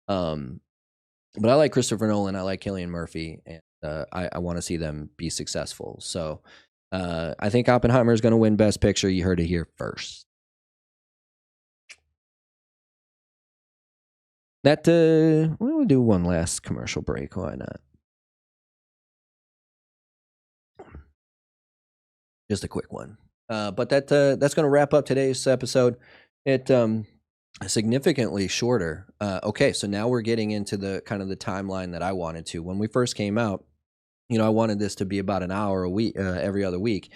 I like Christopher Nolan. I like Cillian Murphy, and I want to see them be successful. So I think Oppenheimer is going to win Best Picture. You heard it here first. We'll do one last commercial break. Why not? Just a quick one. But that's going to wrap up today's episode. It significantly shorter. Okay, so now we're getting into the kind of the timeline that I wanted to. When we first came out, I wanted this to be about an hour a week, every other week,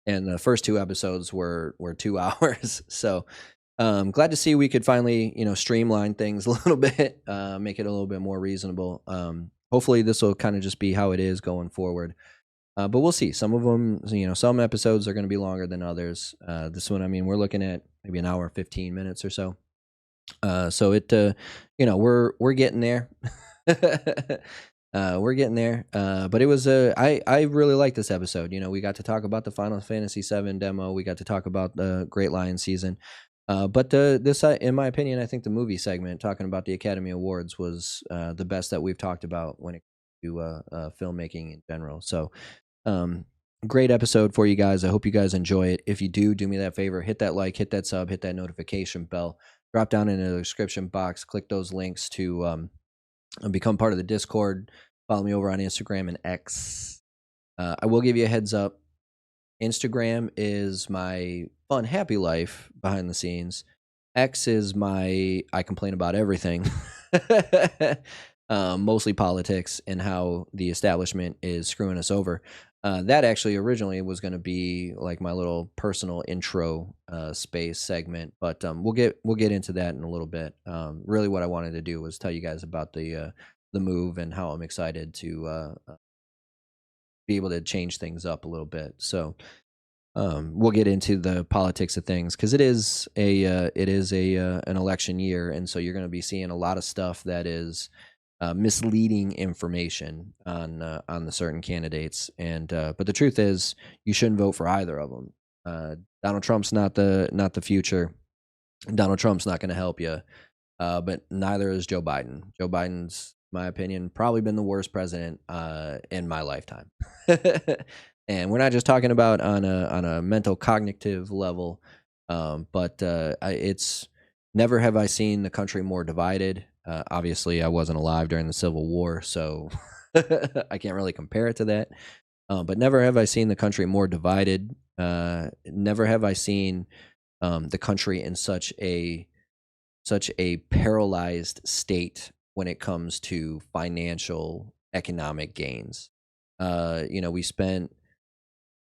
and the first 2 episodes were 2 hours. So glad to see we could finally streamline things a little bit, make it a little bit more reasonable. Hopefully this will kind of just be how it is going forward. But we'll see. Some of them, some episodes are going to be longer than others. This one, we're looking at maybe an hour, 15 minutes or so. So it, we're getting there. We're getting there. But it was, I really like this episode. We got to talk about the Final Fantasy VII demo. We got to talk about the Great Lion season. But this, in my opinion, I think the movie segment, talking about the Academy Awards, was the best that we've talked about when it comes to filmmaking in general. So, great episode for you guys. I hope you guys enjoy it. If you do me that favor, hit that like, hit that sub, hit that notification bell. drop down in the description box, click those links to become part of the Discord. Follow me over on Instagram and X. I will give you a heads up. Instagram is my fun, happy life behind the scenes. X is my I complain about everything, mostly politics and how the establishment is screwing us over. That actually originally was going to be like my little personal intro space segment, but we'll get into that in a little bit. Really, what I wanted to do was tell you guys about the move and how I'm excited to be able to change things up a little bit. So we'll get into the politics of things because it is an election year, and so you're going to be seeing a lot of stuff that is misleading information on the certain candidates. And but the truth is, you shouldn't vote for either of them. Donald Trump's not the future. Donald Trump's not going to help you, but neither is Joe Biden. Joe Biden's, in my opinion, probably been the worst president in my lifetime. And we're not just talking about on a mental cognitive level, but it's never have I seen the country more divided. Obviously, I wasn't alive during the Civil War, so I can't really compare it to that. But never have I seen the country more divided. Never have I seen the country in such a paralyzed state when it comes to financial economic gains. We spent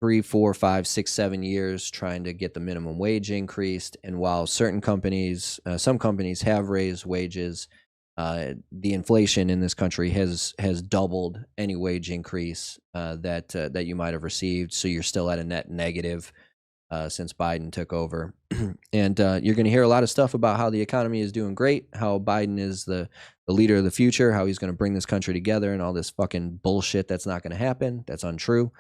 3, 4, 5, 6, 7 years trying to get the minimum wage increased, and while some companies have raised wages, the inflation in this country has doubled any wage increase that you might have received. So you're still at a net negative since Biden took over. And you're going to hear a lot of stuff about how the economy is doing great, how Biden is the leader of the future, how he's going to bring this country together, and all this fucking bullshit that's not going to happen. That's untrue.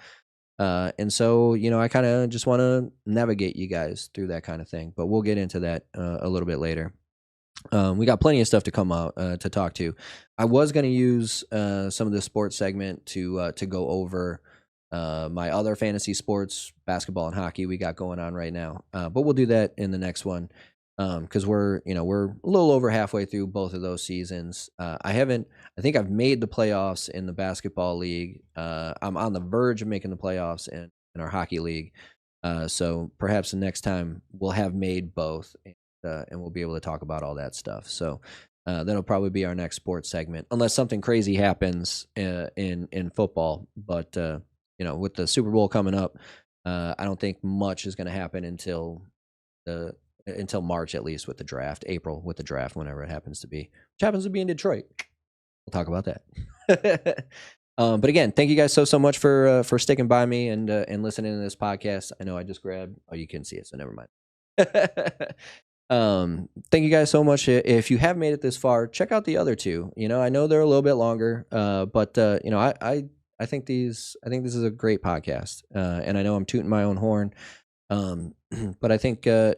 And so, I kind of just want to navigate you guys through that kind of thing, but we'll get into that a little bit later. We got plenty of stuff to come out to talk to. I was going to use some of this sports segment to go over my other fantasy sports, basketball and hockey we got going on right now. But we'll do that in the next one because we're a little over halfway through both of those seasons. I think I've made the playoffs in the basketball league. I'm on the verge of making the playoffs in our hockey league. So perhaps the next time we'll have made both, and we'll be able to talk about all that stuff. So that'll probably be our next sports segment, unless something crazy happens in football. But with the Super Bowl coming up, I don't think much is going to happen until March, at least, with the draft, April with the draft, whenever it happens to be, which happens to be in Detroit. We'll talk about that. But again, thank you guys so much for sticking by me and listening to this podcast. I know I just grabbed. Oh, you couldn't see it, so never mind. Thank you guys so much. If you have made it this far, check out the other two. I know they're a little bit longer, but I think this is a great podcast, and I know I'm tooting my own horn, but I think a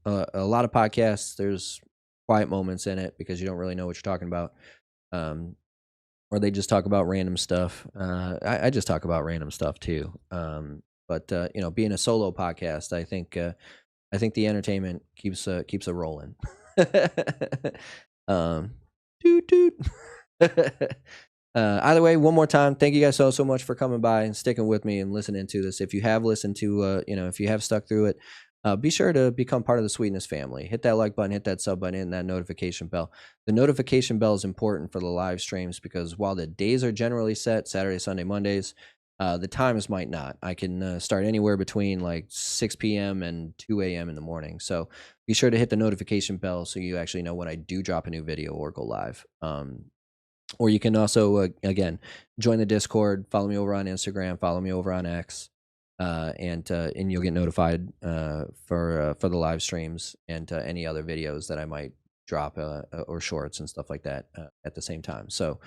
lot of podcasts, there's quiet moments in it because you don't really know what you're talking about, or they just talk about random stuff. I just talk about random stuff too, but being a solo podcast, I think the entertainment keeps a rolling. Toot toot. Either way, one more time, thank you guys so much for coming by and sticking with me and listening to this. If you have listened to, if you have stuck through it, be sure to become part of the Sweetness family. Hit that like button, hit that sub button, and that notification bell. The notification bell is important for the live streams because while the days are generally set, Saturday, Sunday, Mondays, the times might not. I can start anywhere between like 6 p.m. and 2 a.m. in the morning. So be sure to hit the notification bell so you actually know when I do drop a new video or go live. Or you can also, again, join the Discord, follow me over on Instagram, follow me over on X, and you'll get notified for the live streams and any other videos that I might drop or shorts and stuff like that at the same time. So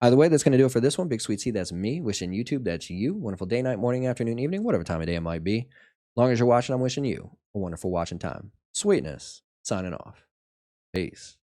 either way, that's going to do it for this one. BigSweetC, that's me. Wishing YouTube, that's you. Wonderful day, night, morning, afternoon, evening, whatever time of day it might be. As long as you're watching, I'm wishing you a wonderful watching time. Sweetness, signing off. Peace.